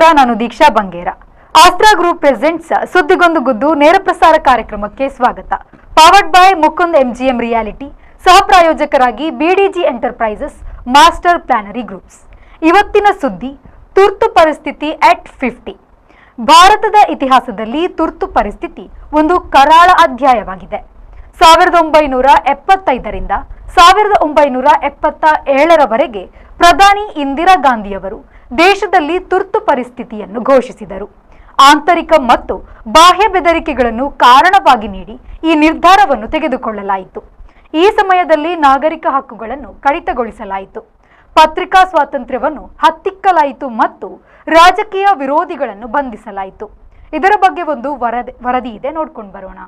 ನಮಸ್ಕಾರ, ನಾನು ದೀಕ್ಷಾ Bangera. ಆಸ್ತ್ರಾ group presents ಸುದ್ದಿಗೊಂದು ಗುದ್ದು ನೇರ ಪ್ರಸಾರ ಕಾರ್ಯಕ್ರಮಕ್ಕೆ ಸ್ವಾಗತ. Powered by Mukund MGM reality, ಸಹ ಪ್ರಾಯೋಜಕರಾಗಿ BDG ಎಂಟರ್ಪ್ರೈಸಸ್, ಮಾಸ್ಟರ್ ಪ್ಲಾನರಿ ಗ್ರೂಪ್ಸ್. ಇವತ್ತಿನ ಸುದ್ದಿ ತುರ್ತು ಪರಿಸ್ಥಿತಿ at 50. ಭಾರತದ ಇತಿಹಾಸದಲ್ಲಿ ತುರ್ತು ಪರಿಸ್ಥಿತಿ ಒಂದು ಕರಾಳ ಅಧ್ಯಾಯವಾಗಿದೆ. 1975ರಿಂದ 1977ರವರೆಗೆ ಪ್ರಧಾನಿ ಇಂದಿರಾ ಗಾಂಧಿಯವರು ದೇಶದಲ್ಲಿ ತುರ್ತು ಪರಿಸ್ಥಿತಿಯನ್ನು ಘೋಷಿಸಿದರು. ಆಂತರಿಕ ಮತ್ತು ಬಾಹ್ಯ ಬೆದರಿಕೆಗಳನ್ನು ಕಾರಣವಾಗಿ ನೀಡಿ ಈ ನಿರ್ಧಾರವನ್ನು ತೆಗೆದುಕೊಳ್ಳಲಾಯಿತು. ಈ ಸಮಯದಲ್ಲಿ ನಾಗರಿಕ ಹಕ್ಕುಗಳನ್ನು ಕಡಿತಗೊಳಿಸಲಾಯಿತು, ಪತ್ರಿಕಾ ಸ್ವಾತಂತ್ರ್ಯವನ್ನು ಹತ್ತಿಕ್ಕಲಾಯಿತು ಮತ್ತು ರಾಜಕೀಯ ವಿರೋಧಿಗಳನ್ನು ಬಂಧಿಸಲಾಯಿತು. ಇದರ ಬಗ್ಗೆ ಒಂದು ವರದಿ ಇದೆ, ನೋಡ್ಕೊಂಡು ಬರೋಣ.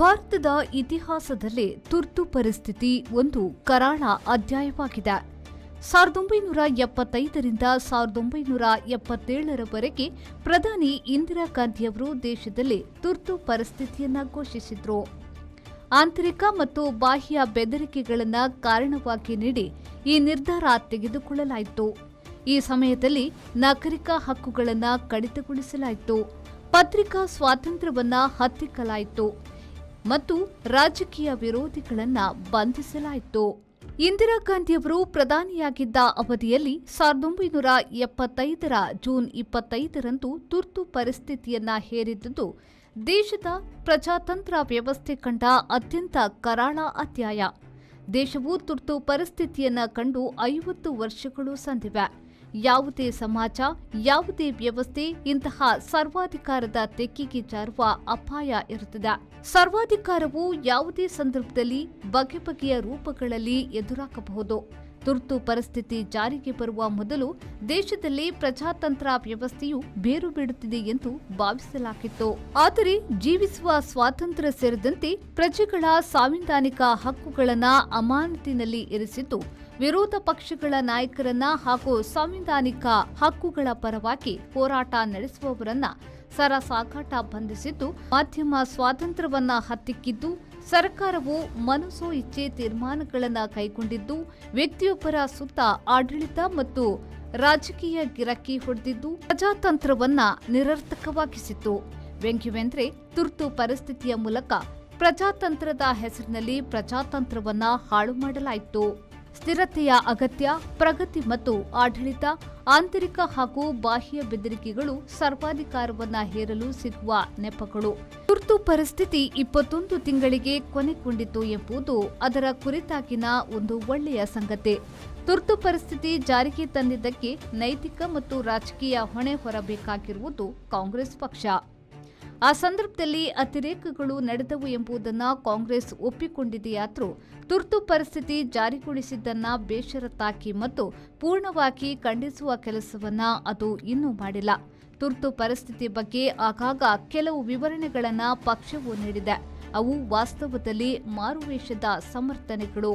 ಭಾರತದ ಇತಿಹಾಸದಲ್ಲೇ ತುರ್ತು ಪರಿಸ್ಥಿತಿ ಒಂದು ಕರಾಳ ಅಧ್ಯಾಯವಾಗಿದೆ. 1975ರಿಂದ 1977ರವರೆಗೆ ಪ್ರಧಾನಿ ಇಂದಿರಾ ಗಾಂಧಿಯವರು ದೇಶದಲ್ಲಿ ತುರ್ತು ಪರಿಸ್ಥಿತಿಯನ್ನು ಘೋಷಿಸಿದ್ರು. ಆಂತರಿಕ ಮತ್ತು ಬಾಹ್ಯ ಬೆದರಿಕೆಗಳನ್ನು ಕಾರಣವಾಗಿ ನೀಡಿ ಈ ನಿರ್ಧಾರ ತೆಗೆದುಕೊಳ್ಳಲಾಯಿತು. ಈ ಸಮಯದಲ್ಲಿ ನಾಗರಿಕ ಹಕ್ಕುಗಳನ್ನು ಕಡಿತಗೊಳಿಸಲಾಯಿತು, ಪತ್ರಿಕಾ ಸ್ವಾತಂತ್ರ್ಯವನ್ನು ಹತ್ತಿಕ್ಕಲಾಯಿತು ಮತ್ತು ರಾಜಕೀಯ ವಿರೋಧಿಗಳನ್ನು ಬಂಧಿಸಲಾಯಿತು. ಇಂದಿರಾ ಗಾಂಧಿಯವರು ಪ್ರಧಾನಿಯಾಗಿದ್ದ ಅವಧಿಯಲ್ಲಿ 1975ರ ಜೂನ್ 25ರಂದು ತುರ್ತು ಪರಿಸ್ಥಿತಿಯನ್ನ ಹೇರಿದ್ದುದು ದೇಶದ ಪ್ರಜಾತಂತ್ರ ವ್ಯವಸ್ಥೆ ಕಂಡ ಅತ್ಯಂತ ಕರಾಳ ಅಧ್ಯಾಯ. ದೇಶವು ತುರ್ತು ಪರಿಸ್ಥಿತಿಯನ್ನ ಕಂಡು 50 ವರ್ಷಗಳು ಸಂದಿವೆ. ಯಾವುದೇ ಸಮಾಜ, ಯಾವುದೇ ವ್ಯವಸ್ಥೆ ಇಂತಹ ಸರ್ವಾಧಿಕಾರದ ತೆಕ್ಕಿಗೆ ಜಾರುವ ಅಪಾಯ ಇರುತ್ತದೆ. ಸರ್ವಾಧಿಕಾರವು ಯಾವುದೇ ಸಂದರ್ಭದಲ್ಲಿ ಬಗೆ ಬಗೆಯ ರೂಪಗಳಲ್ಲಿ ಎದುರಾಗಬಹುದು. ತುರ್ತು ಪರಿಸ್ಥಿತಿ ಜಾರಿಗೆ ಬರುವ ಮೊದಲು ದೇಶದಲ್ಲಿ ಪ್ರಜಾತಂತ್ರ ವ್ಯವಸ್ಥೆಯು ಬೇರು ಬಿಡುತ್ತಿದೆ ಎಂದು ಭಾವಿಸಲಾಗಿತ್ತು. ಆದರೆ ಜೀವಿಸುವ ಸ್ವಾತಂತ್ರ್ಯ ಸೇರಿದಂತೆ ಪ್ರಜೆಗಳ ಸಾಂವಿಧಾನಿಕ ಹಕ್ಕುಗಳನ್ನು ಅಮಾನತಿನಲ್ಲಿ ಇರಿಸಿದ್ದು ವಿರೋಧ ಪಕ್ಷಗಳ ನಾಯಕರನ್ನ ಹಾಗೂ ಸಾಂವಿಧಾನಿಕ ಹಕ್ಕುಗಳ ಪರವಾಗಿ ಹೋರಾಟ ನಡೆಸುವವರನ್ನ ಸರಸಾಕಾಟ ಬಂಧಿಸಿದ್ದು, ಮಾಧ್ಯಮ ಸ್ವಾತಂತ್ರ್ಯವನ್ನ ಹತ್ತಿಕ್ಕಿದ್ದು, ಸರ್ಕಾರವು ಮನಸೋ ಇಚ್ಛೆ ತೀರ್ಮಾನಗಳನ್ನು ಕೈಗೊಂಡಿದ್ದು, ವ್ಯಕ್ತಿಯೊಬ್ಬರ ಸುತ್ತ ಆಡಳಿತ ಮತ್ತು ರಾಜಕೀಯ ಗಿರಕಿ ಹೊಡೆದಿದ್ದು ಪ್ರಜಾತಂತ್ರವನ್ನ ನಿರರ್ಥಕವಾಗಿಸಿತ್ತು. ವ್ಯಂಗ್ಯವೆಂದರೆ ತುರ್ತು ಪರಿಸ್ಥಿತಿಯ ಮೂಲಕ ಪ್ರಜಾತಂತ್ರದ ಹೆಸರಿನಲ್ಲಿ ಪ್ರಜಾತಂತ್ರವನ್ನ ಹಾಳು ಮಾಡಲಾಯಿತು. ಸ್ಥಿರತೆಯ ಅಗತ್ಯ, ಪ್ರಗತಿ ಮತ್ತು ಆಡಳಿತ, ಆಂತರಿಕ ಹಾಗೂ ಬಾಹ್ಯ ಬೆದರಿಕೆಗಳು ಸರ್ವಾಧಿಕಾರವನ್ನ ಹೇರಲು ಸಿಗುವ ನೆಪಗಳು. ತುರ್ತು ತುರ್ತು ಪರಿಸ್ಥಿತಿ 21 ತಿಂಗಳಿಗೆ ಕೊನೆಗೊಂಡಿತು ಎಂಬುದು ಅದರ ಕುರಿತಾಗಿನ ಒಂದು ಒಳ್ಳೆಯ ಸಂಗತಿ. ತುರ್ತು ಪರಿಸ್ಥಿತಿ ಜಾರಿಗೆ ತಂದಿದ್ದಕ್ಕೆ ನೈತಿಕ ಮತ್ತು ರಾಜಕೀಯ ಹೊಣೆ ಹೊರಬೇಕಾಗಿರುವುದು ಕಾಂಗ್ರೆಸ್ ಪಕ್ಷ. ಆ ಸಂದರ್ಭದಲ್ಲಿ ಅತಿರೇಕಗಳು ನಡೆದವು ಎಂಬುದನ್ನು ಕಾಂಗ್ರೆಸ್ ಒಪ್ಪಿಕೊಂಡಿದೆಯಾದರೂ ತುರ್ತು ಪರಿಸ್ಥಿತಿ ಜಾರಿಗೊಳಿಸಿದ್ದನ್ನ ಬೇಷರತ್ತಾಗಿ ಮತ್ತು ಪೂರ್ಣವಾಗಿ ಖಂಡಿಸುವ ಕೆಲಸವನ್ನ ಅದು ಇನ್ನೂ ಮಾಡಿಲ್ಲ. ತುರ್ತು ಪರಿಸ್ಥಿತಿ ಬಗ್ಗೆ ಆಗಾಗ ಕೆಲವು ವಿವರಣೆಗಳನ್ನು ಪಕ್ಷವು ನೀಡಿದೆ. ಅವು ವಾಸ್ತವದಲ್ಲಿ ಮಾರುವೇಷದ ಸಮರ್ಥನೆಗಳು.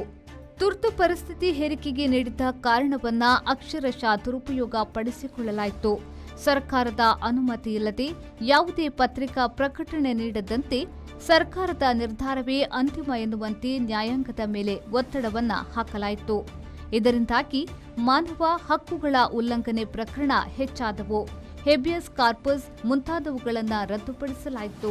ತುರ್ತು ಪರಿಸ್ಥಿತಿ ಹೇರಿಕೆಗೆ ನೀಡಿದ್ದ ಕಾರಣವನ್ನ ಅಕ್ಷರಶಃ ದುರುಪಯೋಗ ಪಡಿಸಿಕೊಳ್ಳಲಾಯಿತು. ಸರ್ಕಾರದ ಅನುಮತಿ ಇಲ್ಲದೆ ಯಾವುದೇ ಪತ್ರಿಕಾ ಪ್ರಕಟಣೆ ನೀಡದಂತೆ ಸರ್ಕಾರದ ನಿರ್ಧಾರವೇ ಅಂತಿಮ ಎನ್ನುವಂತೆ ನ್ಯಾಯಾಂಗದ ಮೇಲೆ ಒತ್ತಡವನ್ನ ಹಾಕಲಾಯಿತು. ಇದರಿಂದಾಗಿ ಮಾನವ ಹಕ್ಕುಗಳ ಉಲ್ಲಂಘನೆ ಪ್ರಕರಣ ಹೆಚ್ಚಾದವು. ಹೇಬಿಯಸ್ ಕಾರ್ಪಸ್ ಮುಂತಾದವುಗಳನ್ನು ರದ್ದುಪಡಿಸಲಾಯಿತು.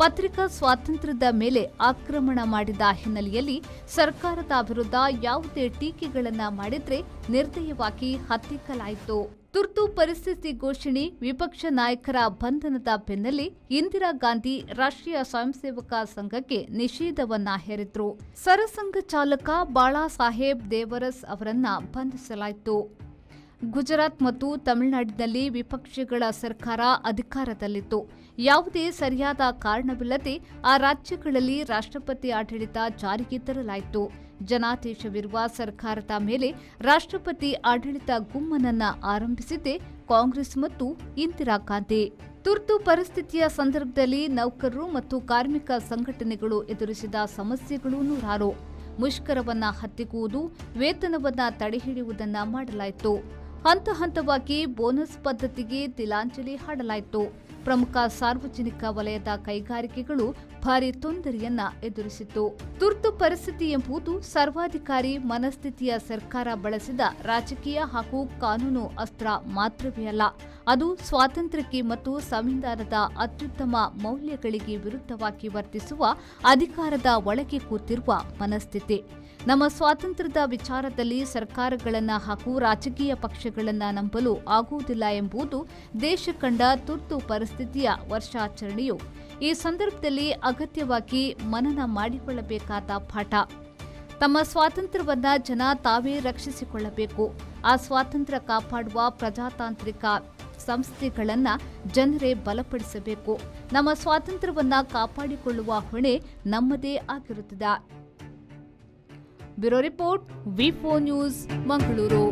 ಪತ್ರಿಕಾ ಸ್ವಾತಂತ್ರ್ಯದ ಮೇಲೆ ಆಕ್ರಮಣ ಮಾಡಿದ ಹಿನ್ನೆಲೆಯಲ್ಲಿ ಸರ್ಕಾರದ ವಿರುದ್ಧ ಯಾವುದೇ ಟೀಕೆಗಳನ್ನು ಮಾಡಿದ್ರೆ ನಿರ್ದಯವಾಗಿ ಹತ್ತಿಕ್ಕಲಾಯಿತು. ತುರ್ತು ಪರಿಸ್ಥಿತಿ ಘೋಷಣೆ, ವಿಪಕ್ಷ ನಾಯಕರ ಬಂಧನದ ಬೆನ್ನಲ್ಲೇ ಇಂದಿರಾ ಗಾಂಧಿ ರಾಷ್ಟ್ರೀಯ ಸ್ವಯಂ ಸೇವಕ ಸಂಘಕ್ಕೆ ನಿಷೇಧವನ್ನ ಹೇರಿದ್ರು. ಸರಸಂಘ ಚಾಲಕ ಬಾಳಾ ಸಾಹೇಬ್ ದೇವರಸ್ ಅವರನ್ನ ಬಂಧಿಸಲಾಯಿತು. ಗುಜರಾತ್ ಮತ್ತು ತಮಿಳುನಾಡಿನಲ್ಲಿ ವಿಪಕ್ಷಗಳ ಸರ್ಕಾರ ಅಧಿಕಾರದಲ್ಲಿತ್ತು. ಯಾವುದೇ ಸರಿಯಾದ ಕಾರಣವಿಲ್ಲದೆ ಆ ರಾಜ್ಯಗಳಲ್ಲಿ ರಾಷ್ಟ್ರಪತಿ ಆಡಳಿತ ಜಾರಿಗೆ ತರಲಾಯಿತು. ಜನಾದೇಶವಿರುವ ಸರ್ಕಾರದ ಮೇಲೆ ರಾಷ್ಟ್ರಪತಿ ಆಡಳಿತ ಗುಮ್ಮನನ್ನ ಆರಂಭಿಸಿದ್ದೇ ಕಾಂಗ್ರೆಸ್ ಮತ್ತು ಇಂದಿರಾ ಗಾಂಧಿ. ತುರ್ತು ಪರಿಸ್ಥಿತಿಯ ಸಂದರ್ಭದಲ್ಲಿ ನೌಕರರು ಮತ್ತು ಕಾರ್ಮಿಕ ಸಂಘಟನೆಗಳು ಎದುರಿಸಿದ ಸಮಸ್ಯೆಗಳು ನೂರಾರು. ಮುಷ್ಕರವನ್ನ ಹತ್ತಿಕ್ಕುವುದು, ವೇತನವನ್ನ ತಡೆಹಿಡಿಯುವುದನ್ನ ಮಾಡಲಾಯಿತು. ಹಂತ ಹಂತವಾಗಿ ಬೋನಸ್ ಪದ್ಧತಿಗೆ ತಿಲಾಂಜಲಿ ಹಾಡಲಾಯಿತು. ಪ್ರಮುಖ ಸಾರ್ವಜನಿಕ ವಲಯದ ಕೈಗಾರಿಕೆಗಳು ಭಾರಿ ತೊಂದರೆಯನ್ನ ಎದುರಿಸಿತು. ತುರ್ತು ಪರಿಸ್ಥಿತಿ ಎಂಬುದು ಸರ್ವಾಧಿಕಾರಿ ಮನಸ್ಥಿತಿಯ ಸರ್ಕಾರ ಬಳಸಿದ ರಾಜಕೀಯ ಹಾಗೂ ಕಾನೂನು ಅಸ್ತ್ರ ಮಾತ್ರವೇ ಅಲ್ಲ. ಅದು ಸ್ವಾತಂತ್ರ್ಯಕ್ಕೆ ಮತ್ತು ಸಂವಿಧಾನದ ಅತ್ಯುತ್ತಮ ಮೌಲ್ಯಗಳಿಗೆ ವಿರುದ್ಧವಾಗಿ ವರ್ತಿಸುವ ಅಧಿಕಾರದ ಒಳಗೆ ಕೂತಿರುವ ಮನಸ್ಥಿತಿ. ನಮ್ಮ ಸ್ವಾತಂತ್ರ್ಯದ ವಿಚಾರದಲ್ಲಿ ಸರ್ಕಾರಗಳನ್ನು ಹಾಗೂ ರಾಜಕೀಯ ಪಕ್ಷಗಳನ್ನು ನಂಬಲು ಆಗುವುದಿಲ್ಲ ಎಂಬುದು ದೇಶ ಕಂಡ ತುರ್ತು ಪರಿಸ್ಥಿತಿಯ ವರ್ಷಾಚರಣೆಯು ಈ ಸಂದರ್ಭದಲ್ಲಿ ಅಗತ್ಯವಾಗಿ ಮನನ ಮಾಡಿಕೊಳ್ಳಬೇಕಾದ ಪಾಠ. ತಮ್ಮ ಸ್ವಾತಂತ್ರ್ಯವನ್ನ ಜನ ತಾವೇ ರಕ್ಷಿಸಿಕೊಳ್ಳಬೇಕು. ಆ ಸ್ವಾತಂತ್ರ್ಯ ಕಾಪಾಡುವ ಪ್ರಜಾತಾಂತ್ರಿಕ ಸಂಸ್ಥೆಗಳನ್ನು ಜನರೇ ಬಲಪಡಿಸಬೇಕು. ನಮ್ಮ ಸ್ವಾತಂತ್ರ್ಯವನ್ನ ಕಾಪಾಡಿಕೊಳ್ಳುವ ಹೊಣೆ ನಮ್ಮದೇ ಆಗಿರುತ್ತದೆ. ಬ್ಯೂರೋ ರಿಪೋರ್ಟ್, ವಿ4 ನ್ಯೂಸ್, ಮಂಗಳೂರು.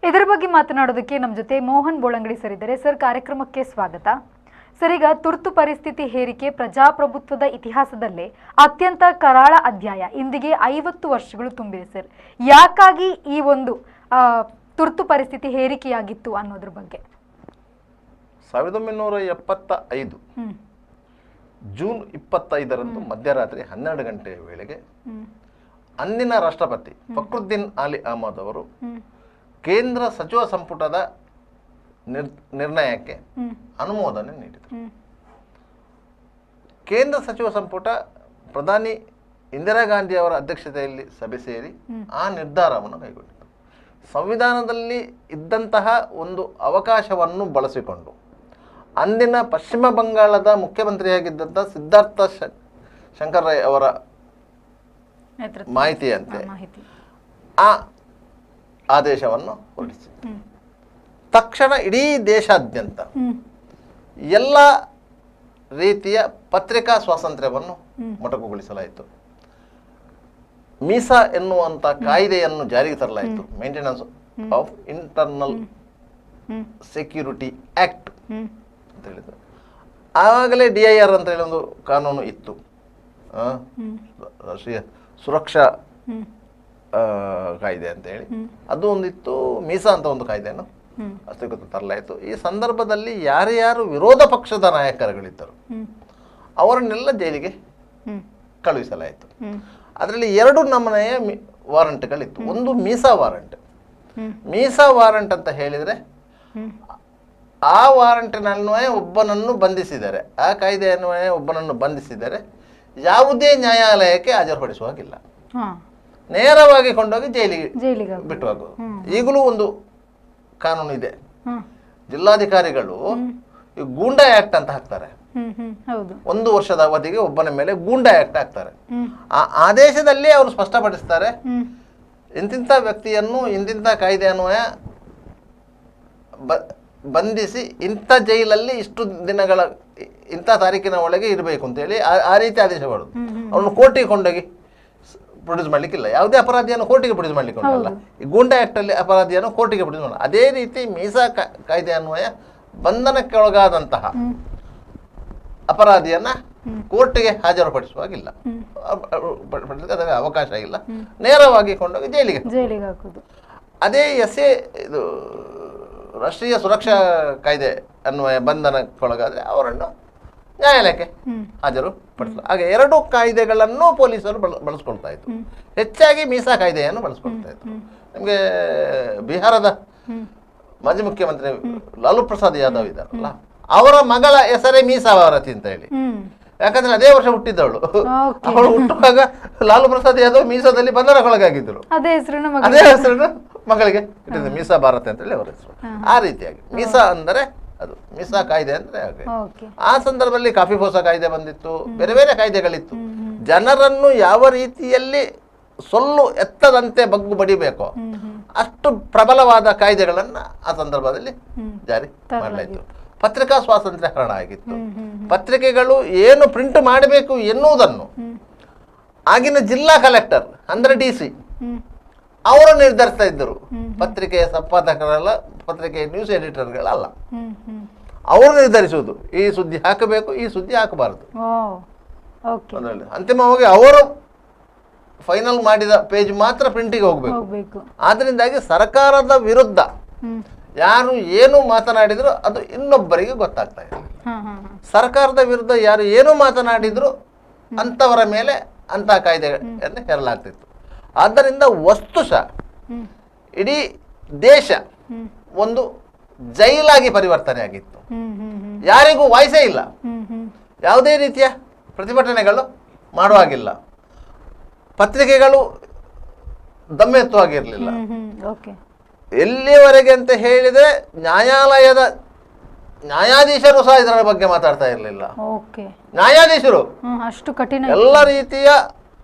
ಇದರ ಬಗ್ಗೆ ಮಾತನಾಡೋದಕ್ಕೆ ನಮ್ಮ ಜೊತೆ ಮೋಹನ್ ಬೋಳಂಗಡಿ ಸರ್ ಇದ್ದಾರೆ. ಸರ್, ಕಾರ್ಯಕ್ರಮಕ್ಕೆ ಸ್ವಾಗತ. ಸರ್, ಈಗ ತುರ್ತು ಪರಿಸ್ಥಿತಿ ಹೇರಿಕೆ ಪ್ರಜಾಪ್ರಭುತ್ವದ ಇತಿಹಾಸದಲ್ಲೇ ಅತ್ಯಂತ ಕರಾಳ ಅಧ್ಯಾಯ. ಇಂದಿಗೆ 50 ವರ್ಷಗಳು ತುಂಬಿದೆ ಸರ್. ಯಾಕಾಗಿ ಈ ಒಂದು ತುರ್ತು ಪರಿಸ್ಥಿತಿ ಹೇರಿಕೆಯಾಗಿತ್ತು ಅನ್ನೋದ್ರ ಬಗ್ಗೆ? 1975 ಜೂನ್ 25ರಂದು ಮಧ್ಯರಾತ್ರಿ 12 ಗಂಟೆಯ ವೇಳೆಗೆ ಅಂದಿನ ರಾಷ್ಟ್ರಪತಿ ಫಕ್ರುದ್ದೀನ್ ಅಲಿ ಅಹಮದ್ ಅವರು ಕೇಂದ್ರ ಸಚಿವ ಸಂಪುಟದ ನಿರ್ಣಯಕ್ಕೆ ಅನುಮೋದನೆ ನೀಡಿದರು. ಕೇಂದ್ರ ಸಚಿವ ಸಂಪುಟ ಪ್ರಧಾನಿ ಇಂದಿರಾ ಗಾಂಧಿ ಅವರ ಅಧ್ಯಕ್ಷತೆಯಲ್ಲಿ ಸಭೆ ಸೇರಿ ಆ ನಿರ್ಧಾರವನ್ನು ಕೈಗೊಂಡಿತು. ಸಂವಿಧಾನದಲ್ಲಿ ಇದ್ದಂತಹ ಒಂದು ಅವಕಾಶವನ್ನು ಬಳಸಿಕೊಂಡು ಅಂದಿನ ಪಶ್ಚಿಮ ಬಂಗಾಳದ ಮುಖ್ಯಮಂತ್ರಿಯಾಗಿದ್ದಂಥ ಸಿದ್ಧಾರ್ಥ ಶಂಕರ್ ರೈ ಅವರ ಮಾಹಿತಿಯಂತೆ ಆ ಆದೇಶವನ್ನು ಹೊರಡಿಸಿತು. ತಕ್ಷಣ ಇಡೀ ದೇಶಾದ್ಯಂತ ಎಲ್ಲ ರೀತಿಯ ಪತ್ರಿಕಾ ಸ್ವಾತಂತ್ರ್ಯವನ್ನು ಮೊಟಕುಗೊಳಿಸಲಾಯಿತು. ಮೀಸಾ ಎನ್ನುವಂಥ ಕಾಯ್ದೆಯನ್ನು ಜಾರಿಗೆ ತರಲಾಯಿತು. Maintenance of internal security act ಅಂತ ಹೇಳಿದ್ರು. ಆವಾಗಲೇ DIR ಅಂತ ಹೇಳಿ ಒಂದು ಕಾನೂನು ಇತ್ತು, ರಾಷ್ಟ್ರೀಯ ಸುರಕ್ಷಾ ಕಾಯ್ದೆ ಅಂತ ಹೇಳಿ. ಅದು ಒಂದಿತ್ತು. ಮೀಸಾ ಅಂತ ಒಂದು ಕಾಯ್ದೆಯನ್ನು ಅಸ್ತಿತ್ವಕ್ಕೆ ತರಲಾಯಿತು. ಈ ಸಂದರ್ಭದಲ್ಲಿ ಯಾರ್ಯಾರು ವಿರೋಧ ಪಕ್ಷದ ನಾಯಕರುಗಳಿದ್ದರು ಅವರನ್ನೆಲ್ಲ ಜೈಲಿಗೆ ಕಳುಹಿಸಲಾಯಿತು. ಅದರಲ್ಲಿ 2 ನಮೂನೆಯ ವಾರಂಟ್ಗಳಿತ್ತು. ಒಂದು ಮೀಸಾ ವಾರಂಟ್. ಮೀಸಾ ವಾರಂಟ್ ಅಂತ ಹೇಳಿದರೆ ಆ ವಾರಂಟಿನನ್ವಯ ಒಬ್ಬನನ್ನು ಬಂಧಿಸಿದರೆ, ಆ ಕಾಯ್ದೆ ಅನ್ವಯ ಒಬ್ಬನನ್ನು ಬಂಧಿಸಿದರೆ ಯಾವುದೇ ನ್ಯಾಯಾಲಯಕ್ಕೆ ಹಾಜರುಪಡಿಸುವಾಗಿಲ್ಲ, ನೇರವಾಗಿ ಕೊಂಡೋಗಿ ಜೈಲಿಗೆ ಬಿಟ್ಟು ಹಾಕೋದು. ಈಗಲೂ ಒಂದು ಕಾನೂನು ಇದೆ. ಜಿಲ್ಲಾಧಿಕಾರಿಗಳು ಈ ಗೂಂಡಾ ಆಕ್ಟ್ ಅಂತ ಹಾಕ್ತಾರೆ. 1 ವರ್ಷದ ಅವಧಿಗೆ ಒಬ್ಬನ ಮೇಲೆ ಗೂಂಡಾ ಆಕ್ಟ್ ಹಾಕ್ತಾರೆ. ಆ ಆದೇಶದಲ್ಲಿ ಅವರು ಸ್ಪಷ್ಟಪಡಿಸ್ತಾರೆ, ಇಂತಿಂಥ ವ್ಯಕ್ತಿಯನ್ನು ಇಂತಿಂಥ ಕಾಯ್ದೆ ಅನ್ವಯ ಬಂಧಿಸಿ ಇಂಥ ಜೈಲಲ್ಲಿ ಇಷ್ಟು ದಿನಗಳ ಇಂಥ ತಾರೀಕಿನ ಒಳಗೆ ಇರಬೇಕು ಅಂತೇಳಿ ಆ ರೀತಿ ಆದೇಶ ಮಾಡೋದು. ಅವನು ಕೋರ್ಟಿಗೆ ಕೊಂಡೋಗಿ ಪ್ರೊಡ್ಯೂಸ್ ಮಾಡಲಿಕ್ಕಿಲ್ಲ. ಯಾವುದೇ ಅಪರಾಧಿಯನ್ನು ಕೋರ್ಟಿಗೆ ಪ್ರೊಡ್ಯೂಸ್ ಮಾಡಲಿಕ್ಕೆ ಉಂಟಲ್ಲ, ಈ ಗೂಂಡಾ ಆ್ಯಕ್ಟಲ್ಲಿ ಅಪರಾಧಿಯನ್ನು ಕೋರ್ಟಿಗೆ ಪ್ರೊಡ್ಯೂಸ್ ಮಾಡಲ್ಲ. ಅದೇ ರೀತಿ ಮೀಸಾ ಕಾಯ್ದೆ ಅನ್ವಯ ಬಂಧನಕ್ಕೊಳಗಾದಂತಹ ಅಪರಾಧಿಯನ್ನ ಕೋರ್ಟಿಗೆ ಹಾಜರುಪಡಿಸುವಾಗಿಲ್ಲ, ಅದಕ್ಕೆ ಅವಕಾಶ ಇಲ್ಲ, ನೇರವಾಗಿ ಕೊಂಡೋಗಿ ಜೈಲಿಗೆ ಹಾಕುದು. ಅದೇ ಇದು ರಾಷ್ಟ್ರೀಯ ಸುರಕ್ಷಾ ಕಾಯ್ದೆ ಅನ್ವಯ ಬಂಧನಕ್ಕೊಳಗಾದ್ರೆ ಅವರನ್ನು ನ್ಯಾಯಾಲಯಕ್ಕೆ ಹಾಜರುಪಡಿಸಲು. ಹಾಗೆ 2 ಕಾಯ್ದೆಗಳನ್ನು ಪೊಲೀಸರು ಬಳಸ್ಕೊಳ್ತಾ ಇದ್ರು. ಹೆಚ್ಚಾಗಿ ಮೀಸಾ ಕಾಯ್ದೆಯನ್ನು ಬಳಸ್ಕೊಳ್ತಾ ಇದ್ರು. ನಿಮಗೆ ಬಿಹಾರದ ಮಾಜಿ ಮುಖ್ಯಮಂತ್ರಿ ಲಾಲು ಪ್ರಸಾದ್ ಯಾದವ್ ಇದ್ದಾರಲ್ಲ, ಅವರ ಮಗಳ ಹೆಸರೇ ಮೀಸಾವರತಿ ಅಂತ ಹೇಳಿ. ಯಾಕಂದ್ರೆ ಅದೇ ವರ್ಷ ಹುಟ್ಟಿದ್ದವಳು. ಅವಳು ಹುಟ್ಟುವಾಗ ಲಾಲು ಪ್ರಸಾದ್ ಯಾದವ್ ಮೀಸಾದಲ್ಲಿ ಬಂಧನಕ್ಕೊಳಗಾಗಿದ್ದರು. ಅದೇ ಹೆಸರನ್ನು ಮಗಳಿಗೆ ಇಟ್ಟಿದ್ದು ಮೀಸಾ ಭಾರತಿ ಅಂತ ಹೇಳಿ ಅವರ ಹೆಸರು. ಆ ರೀತಿಯಾಗಿ ಮೀಸಾ ಅಂದರೆ ಅದು ಮೀಸಾ ಕಾಯ್ದೆ ಅಂದ್ರೆ ಹಾಗೆ. ಆ ಸಂದರ್ಭದಲ್ಲಿ ಕಾಫಿ ಪೋಸಾ ಕಾಯ್ದೆ ಬಂದಿತ್ತು, ಬೇರೆ ಬೇರೆ ಕಾಯ್ದೆಗಳಿತ್ತು. ಜನರನ್ನು ಯಾವ ರೀತಿಯಲ್ಲಿ ಸೊಲ್ಲು ಎತ್ತದಂತೆ ಬಗ್ಗು ಬಡಿಬೇಕೋ ಅಷ್ಟು ಪ್ರಬಲವಾದ ಕಾಯ್ದೆಗಳನ್ನ ಆ ಸಂದರ್ಭದಲ್ಲಿ ಜಾರಿ ಮಾಡಲಾಯಿತು. ಪತ್ರಿಕಾ ಸ್ವಾತಂತ್ರ್ಯ ಹರಣ ಆಗಿತ್ತು. ಪತ್ರಿಕೆಗಳು ಏನು ಪ್ರಿಂಟ್ ಮಾಡಬೇಕು ಎನ್ನುವುದನ್ನು ಆಗಿನ ಜಿಲ್ಲಾ ಕಲೆಕ್ಟರ್ ಅಂದ್ರೆ DC ಅವರು ನಿರ್ಧರಿಸ್ತಾ ಇದ್ದರು. ಪತ್ರಿಕೆಯ ಸಂಪಾದಕರಲ್ಲ, ಪತ್ರಿಕೆಯ ನ್ಯೂಸ್ ಎಡಿಟರ್ಗಳಲ್ಲ, ಅವರು ನಿರ್ಧರಿಸುವುದು ಈ ಸುದ್ದಿ ಹಾಕಬೇಕು, ಈ ಸುದ್ದಿ ಹಾಕಬಾರದು. ಅಂತಿಮವಾಗಿ ಅವರು ಫೈನಲ್ ಮಾಡಿದ ಪೇಜ್ ಮಾತ್ರ ಪ್ರಿಂಟಿಗೆ ಹೋಗ್ಬೇಕು. ಆದ್ರಿಂದಾಗಿ ಸರ್ಕಾರದ ವಿರುದ್ಧ ಯಾರು ಏನು ಮಾತನಾಡಿದ್ರು ಅದು ಇನ್ನೊಬ್ಬರಿಗೆ ಗೊತ್ತಾಗ್ತಾ ಇದೆ. ಸರ್ಕಾರದ ವಿರುದ್ಧ ಯಾರು ಏನು ಮಾತನಾಡಿದ್ರು ಅಂತವರ ಮೇಲೆ ಅಂತ ಕಾಯ್ದೆಗಳನ್ನು ಹೇರಲಾಗ್ತಿತ್ತು. ಆದ್ದರಿಂದ ವಸ್ತುಶಃ ಇಡೀ ದೇಶ ಒಂದು ಜೈಲಾಗಿ ಪರಿವರ್ತನೆ ಆಗಿತ್ತು. ಯಾರಿಗೂ ವಾಯ್ಸೇ ಇಲ್ಲ, ಯಾವುದೇ ರೀತಿಯ ಪ್ರತಿಭಟನೆಗಳು ಮಾಡುವಾಗಿಲ್ಲ, ಪತ್ರಿಕೆಗಳು ದಮ್ಮೆತ್ತುವಾಗಿರಲಿಲ್ಲ. ಎಲ್ಲಿವರೆಗೆ ಅಂತ ಹೇಳಿದ್ರೆ ನ್ಯಾಯಾಲಯದ ನ್ಯಾಯಾಧೀಶರು ಸಹ ಇದರ ಬಗ್ಗೆ ಮಾತಾಡ್ತಾ ಇರಲಿಲ್ಲ. ನ್ಯಾಯಾಧೀಶರು ಅಷ್ಟು ಕಠಿಣ, ಎಲ್ಲ ರೀತಿಯ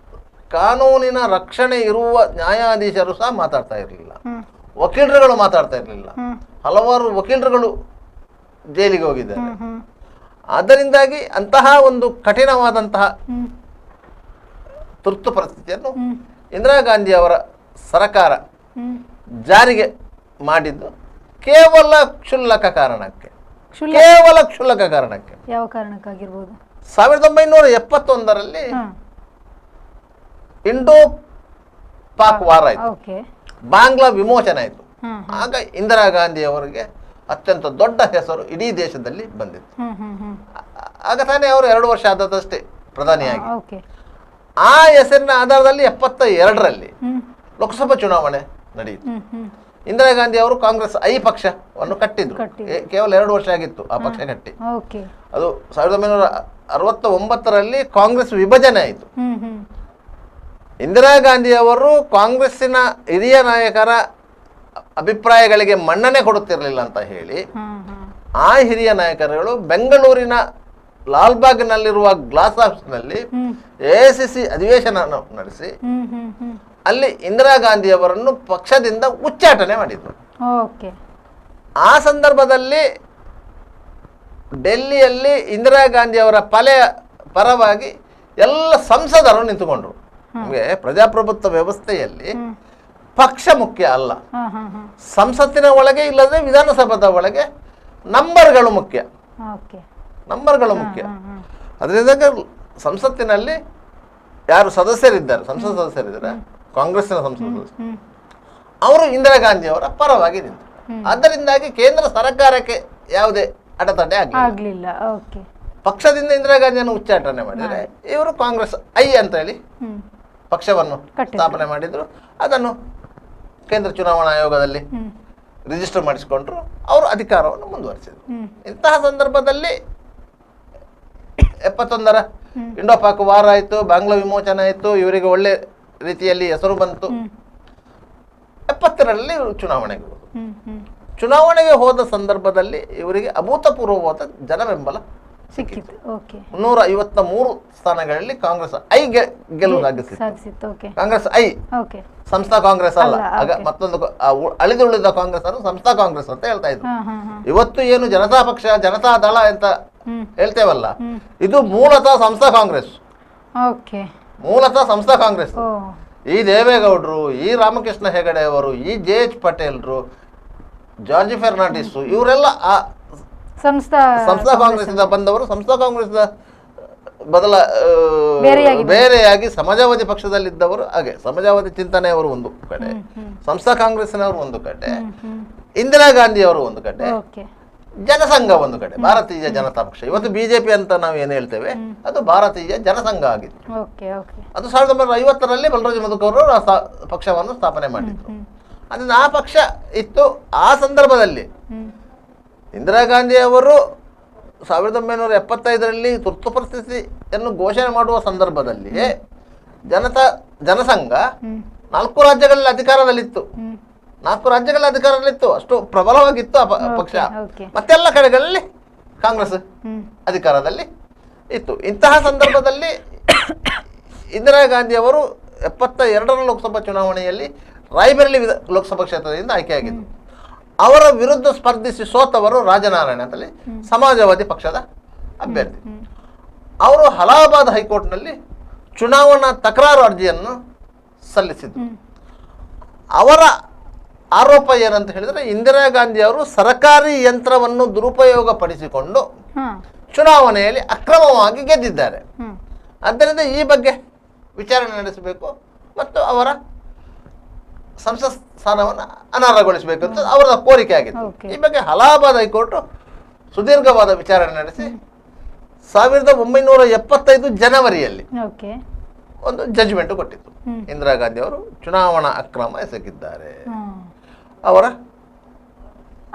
ಕಾನೂನಿನ ರಕ್ಷಣೆ ಇರುವ ನ್ಯಾಯಾಧೀಶರು ಸಹ ಮಾತಾಡ್ತಾ ಇರಲಿಲ್ಲ. ವಕೀಲರುಗಳು ಮಾತಾಡ್ತಾ ಇರಲಿಲ್ಲ. ಹಲವಾರು ವಕೀಲರುಗಳು ಜೈಲಿಗೆ ಹೋಗಿದ್ದಾರೆ. ಆದ್ದರಿಂದಾಗಿ ಅಂತಹ ಒಂದು ಕಠಿಣವಾದಂತಹ ತುರ್ತು ಪರಿಸ್ಥಿತಿಯನ್ನು ಇಂದಿರಾ ಗಾಂಧಿ ಅವರ ಸರ್ಕಾರ ಜಾರಿಗೆ ಮಾಡಿದ್ದು ಕೇವಲ ಕ್ಷುಲ್ಲಕ ಕಾರಣಕ್ಕೆ. ಯಾವ ಕಾರಣಕ್ಕಾಗಿರ್ಬೋದು? 1971ರಲ್ಲಿ ಇಂಡೋ ಪಾಕ್ ವಾರ ಆಯ್ತು, ಬಾಂಗ್ಲಾ ವಿಮೋಚನೆ ಆಯ್ತು. ಆಗ ಇಂದಿರಾ ಗಾಂಧಿ ಅವರಿಗೆ ಅತ್ಯಂತ ದೊಡ್ಡ ಹೆಸರು ಇಡೀ ದೇಶದಲ್ಲಿ ಬಂದಿತ್ತು. ಆಗ ತಾನೇ ಅವರು 2 ವರ್ಷ ಆದದಷ್ಟೇ ಪ್ರಧಾನಿಯಾಗಿ. ಆ ಹೆಸರಿನ ಆಧಾರದಲ್ಲಿ 72ರಲ್ಲಿ ಲೋಕಸಭಾ ಚುನಾವಣೆ ನಡೆಯಿತು. ಇಂದಿರಾ ಗಾಂಧಿ ಅವರು ಕಾಂಗ್ರೆಸ್ ಪಕ್ಷವನ್ನು ಕಟ್ಟಿದ್ರು. ಕೇವಲ 2 ವರ್ಷ ಆಗಿತ್ತು ಆ ಪಕ್ಷ ಕಟ್ಟಿ. ಅದು 1969ರಲ್ಲಿ ಕಾಂಗ್ರೆಸ್ ವಿಭಜನೆ ಆಯಿತು. ಇಂದಿರಾ ಗಾಂಧಿ ಅವರು ಕಾಂಗ್ರೆಸ್ಸಿನ ಹಿರಿಯ ನಾಯಕರ ಅಭಿಪ್ರಾಯಗಳಿಗೆ ಮನ್ನಣೆ ಕೊಡುತ್ತಿರಲಿಲ್ಲ ಅಂತ ಹೇಳಿ ಆ ಹಿರಿಯ ನಾಯಕರುಗಳು ಬೆಂಗಳೂರಿನ ಲಾಲ್ಬಾಗ್ನಲ್ಲಿರುವ ಗ್ಲಾಸ್ ಹೌಸ್ನಲ್ಲಿ AICC ಅಧಿವೇಶನ ನಡೆಸಿ ಅಲ್ಲಿ ಇಂದಿರಾ ಗಾಂಧಿ ಅವರನ್ನು ಪಕ್ಷದಿಂದ ಉಚ್ಚಾಟನೆ ಮಾಡಿದ್ರು. ಆ ಸಂದರ್ಭದಲ್ಲಿ ಡೆಲ್ಲಿಯಲ್ಲಿ ಇಂದಿರಾ ಗಾಂಧಿ ಅವರ ಪರವಾಗಿ ಎಲ್ಲ ಸಂಸದರು ನಿಂತುಕೊಂಡ್ರು. ನಮಗೆ ಪ್ರಜಾಪ್ರಭುತ್ವ ವ್ಯವಸ್ಥೆಯಲ್ಲಿ ಪಕ್ಷ ಮುಖ್ಯ ಅಲ್ಲ, ಸಂಸತ್ತಿನ ಒಳಗೆ ಇಲ್ಲದ್ರೆ ವಿಧಾನಸಭಾದ ಒಳಗೆ ನಂಬರ್ಗಳು ಮುಖ್ಯ. ಅದರಿಂದ ಸಂಸತ್ತಿನಲ್ಲಿ ಯಾರು ಸದಸ್ಯರಿದ್ದಾರೆ, ಸಂಸತ್ ಸದಸ್ಯರಿದ್ದಾರೆ, ಕಾಂಗ್ರೆಸ್ಸಿನ ಸಂಸತ್ ಸದಸ್ಯರು, ಅವರು ಇಂದಿರಾ ಗಾಂಧಿ ಅವರ ಪರವಾಗಿ ನಿಂತರು. ಅದರಿಂದಾಗಿ ಕೇಂದ್ರ ಸರ್ಕಾರಕ್ಕೆ ಯಾವುದೇ ಅಡೆತಡೆ ಆಗ್ಲಿಲ್ಲ. ಓಕೆ. ಪಕ್ಷದಿಂದ ಇಂದಿರಾ ಗಾಂಧಿಯನ್ನು ಉಚ್ಚಾಟನೆ ಮಾಡಿದರೆ ಇವರು ಕಾಂಗ್ರೆಸ್ ಐ ಅಂತ ಹೇಳಿ ಪಕ್ಷವನ್ನು ಸ್ಥಾಪನೆ ಮಾಡಿದ್ರು. ಅದನ್ನು ಕೇಂದ್ರ ಚುನಾವಣಾ ಆಯೋಗದಲ್ಲಿ ರಿಜಿಸ್ಟರ್ ಮಾಡಿಸಿಕೊಂಡ್ರು. ಅವರು ಅಧಿಕಾರವನ್ನು ಮುಂದುವರಿಸಿದ್ರು. ಇಂತಹ ಸಂದರ್ಭದಲ್ಲಿ 71ರ ಇಂಡೋ ಪಾಕ್ ವಾರ ಆಯಿತು, ಬಾಂಗ್ಲಾ ವಿಮೋಚನೆ ಆಯಿತು, ಇವರಿಗೆ ಒಳ್ಳೆ ರೀತಿಯಲ್ಲಿ ಹೆಸರು ಬಂತು. 72ರಲ್ಲಿ ಚುನಾವಣೆಗೆ ಹೋದರು. ಚುನಾವಣೆಗೆ ಹೋದ ಸಂದರ್ಭದಲ್ಲಿ ಇವರಿಗೆ ಅಭೂತಪೂರ್ವವಾದ ಜನ ಬೆಂಬಲ ಸಿಕ್ಕಿತ್ತು. 353 ಸ್ಥಾನಗಳಲ್ಲಿ ಕಾಂಗ್ರೆಸ್ ಐ ಗೆಲುವು ಸಾಧಿಸಿತ್ತು. ಕಾಂಗ್ರೆಸ್ ಐ, ಸಂಸ್ಥಾ ಕಾಂಗ್ರೆಸ್ ಅಲ್ಲ. ಆಗ ಮತ್ತೊಂದು ಅಳಿದುಳಿದ ಕಾಂಗ್ರೆಸ್ ಅನ್ನು ಸಂಸ್ಥಾ ಕಾಂಗ್ರೆಸ್ ಅಂತ ಹೇಳ್ತಾ ಇದ್ರು. ಇವತ್ತು ಏನು ಜನತಾ ಪಕ್ಷ, ಜನತಾ ದಳ ಅಂತ ಹೇಳ್ತೇವಲ್ಲ, ಇದು ಮೂಲತಃ ಸಂಸ್ಥಾ ಕಾಂಗ್ರೆಸ್. ಮೂಲತಃ ಸಂಸ್ಥಾ ಕಾಂಗ್ರೆಸ್. ಈ ದೇವೇಗೌಡರು, ಈ ರಾಮಕೃಷ್ಣ ಹೆಗಡೆ ಅವರು, ಈ JH ಪಟೇಲ್ರು, ಜಾರ್ಜ್ ಫೆರ್ನಾಂಡಿಸ್, ಇವರೆಲ್ಲ ಆ ಸಂಸ್ಥಾ ಕಾಂಗ್ರೆಸ್ ಇಂದ ಬಂದವರು. ಸಂಸ್ಥಾ ಕಾಂಗ್ರೆಸ್ ಬದಲ ಬೇರೆಯಾಗಿ ಸಮಾಜವಾದಿ ಪಕ್ಷದಲ್ಲಿದ್ದವರು. ಹಾಗೆ ಸಮಾಜವಾದಿ ಚಿಂತನೆಯವರು ಒಂದು ಕಡೆ, ಸಂಸ್ಥಾ ಕಾಂಗ್ರೆಸ್ನವರು ಒಂದು ಕಡೆ, ಇಂದಿರಾ ಗಾಂಧಿ ಅವರು ಒಂದು ಕಡೆ, ಜನಸಂಘ ಒಂದು ಕಡೆ, ಭಾರತೀಯ ಜನತಾ ಪಕ್ಷ. ಇವತ್ತು BJP ಅಂತ ನಾವು ಏನು ಹೇಳ್ತೇವೆ ಅದು ಭಾರತೀಯ ಜನಸಂಘ ಆಗಿತ್ತು. ಅದು 1950ರಲ್ಲಿ ಬಲರಾಜ ಮಧುಕರ್ ಅವರು ಪಕ್ಷವನ್ನು ಸ್ಥಾಪನೆ ಮಾಡಿದ್ರು. ಅದರಿಂದ ಆ ಪಕ್ಷ ಇತ್ತು. ಆ ಸಂದರ್ಭದಲ್ಲಿ ಇಂದಿರಾ ಗಾಂಧಿ ಅವರು 1975ರಲ್ಲಿ ತುರ್ತು ಪರಿಸ್ಥಿತಿಯನ್ನು ಘೋಷಣೆ ಮಾಡುವ ಸಂದರ್ಭದಲ್ಲಿ ಜನಸಂಘ 4 ರಾಜ್ಯಗಳಲ್ಲಿ ಅಧಿಕಾರದಲ್ಲಿತ್ತು. 4 ರಾಜ್ಯಗಳ ಅಧಿಕಾರದಲ್ಲಿತ್ತು. ಅಷ್ಟು ಪ್ರಬಲವಾಗಿತ್ತು ಆ ಪಕ್ಷ. ಮತ್ತೆಲ್ಲ ಕಡೆಗಳಲ್ಲಿ ಕಾಂಗ್ರೆಸ್ ಅಧಿಕಾರದಲ್ಲಿ ಇತ್ತು. ಇಂತಹ ಸಂದರ್ಭದಲ್ಲಿ ಇಂದಿರಾ ಗಾಂಧಿ ಅವರು 72ರ ಲೋಕಸಭಾ ಚುನಾವಣೆಯಲ್ಲಿ ರಾಯ್ಬರೇಲಿ ಲೋಕಸಭಾ ಕ್ಷೇತ್ರದಿಂದ ಆಯ್ಕೆಯಾಗಿದ್ದರು. ಅವರ ವಿರುದ್ಧ ಸ್ಪರ್ಧಿಸಿ ಸೋತವರು ರಾಜನಾರಾಯಣ ಅಂತಲ್ಲಿ ಸಮಾಜವಾದಿ ಪಕ್ಷದ ಅಭ್ಯರ್ಥಿ. ಅವರು ಅಲಹಾಬಾದ್ ಹೈಕೋರ್ಟ್ನಲ್ಲಿ ಚುನಾವಣಾ ತಕರಾರು ಅರ್ಜಿಯನ್ನು ಸಲ್ಲಿಸಿದ್ರು. ಅವರ ಆರೋಪ ಏನಂತ ಹೇಳಿದ್ರೆ, ಇಂದಿರಾ ಗಾಂಧಿ ಅವರು ಸರ್ಕಾರಿ ಯಂತ್ರವನ್ನು ದುರುಪಯೋಗ ಪಡಿಸಿಕೊಂಡು ಚುನಾವಣೆಯಲ್ಲಿ ಅಕ್ರಮವಾಗಿ ಗೆದ್ದಿದ್ದಾರೆ. ಆದ್ದರಿಂದ ಈ ಬಗ್ಗೆ ವಿಚಾರಣೆ ನಡೆಸಬೇಕು ಮತ್ತು ಅವರ ಸಂಸತ್ ಸ್ಥಾನವನ್ನು ಅನರ್ಹಗೊಳಿಸಬೇಕು ಅಂತ ಅವರ ಕೋರಿಕೆ ಆಗಿತ್ತು. ಈ ಬಗ್ಗೆ ಅಲಹಾಬಾದ್ ಹೈಕೋರ್ಟ್ ಸುದೀರ್ಘವಾದ ವಿಚಾರಣೆ ನಡೆಸಿ 1975 ಜನವರಿಯಲ್ಲಿ ಒಂದು ಜಡ್ಜ್ಮೆಂಟ್ ಕೊಟ್ಟಿತ್ತು. ಇಂದಿರಾ ಗಾಂಧಿ ಅವರು ಚುನಾವಣಾ ಅಕ್ರಮ ಎಸಗಿದ್ದಾರೆ, ಅವರ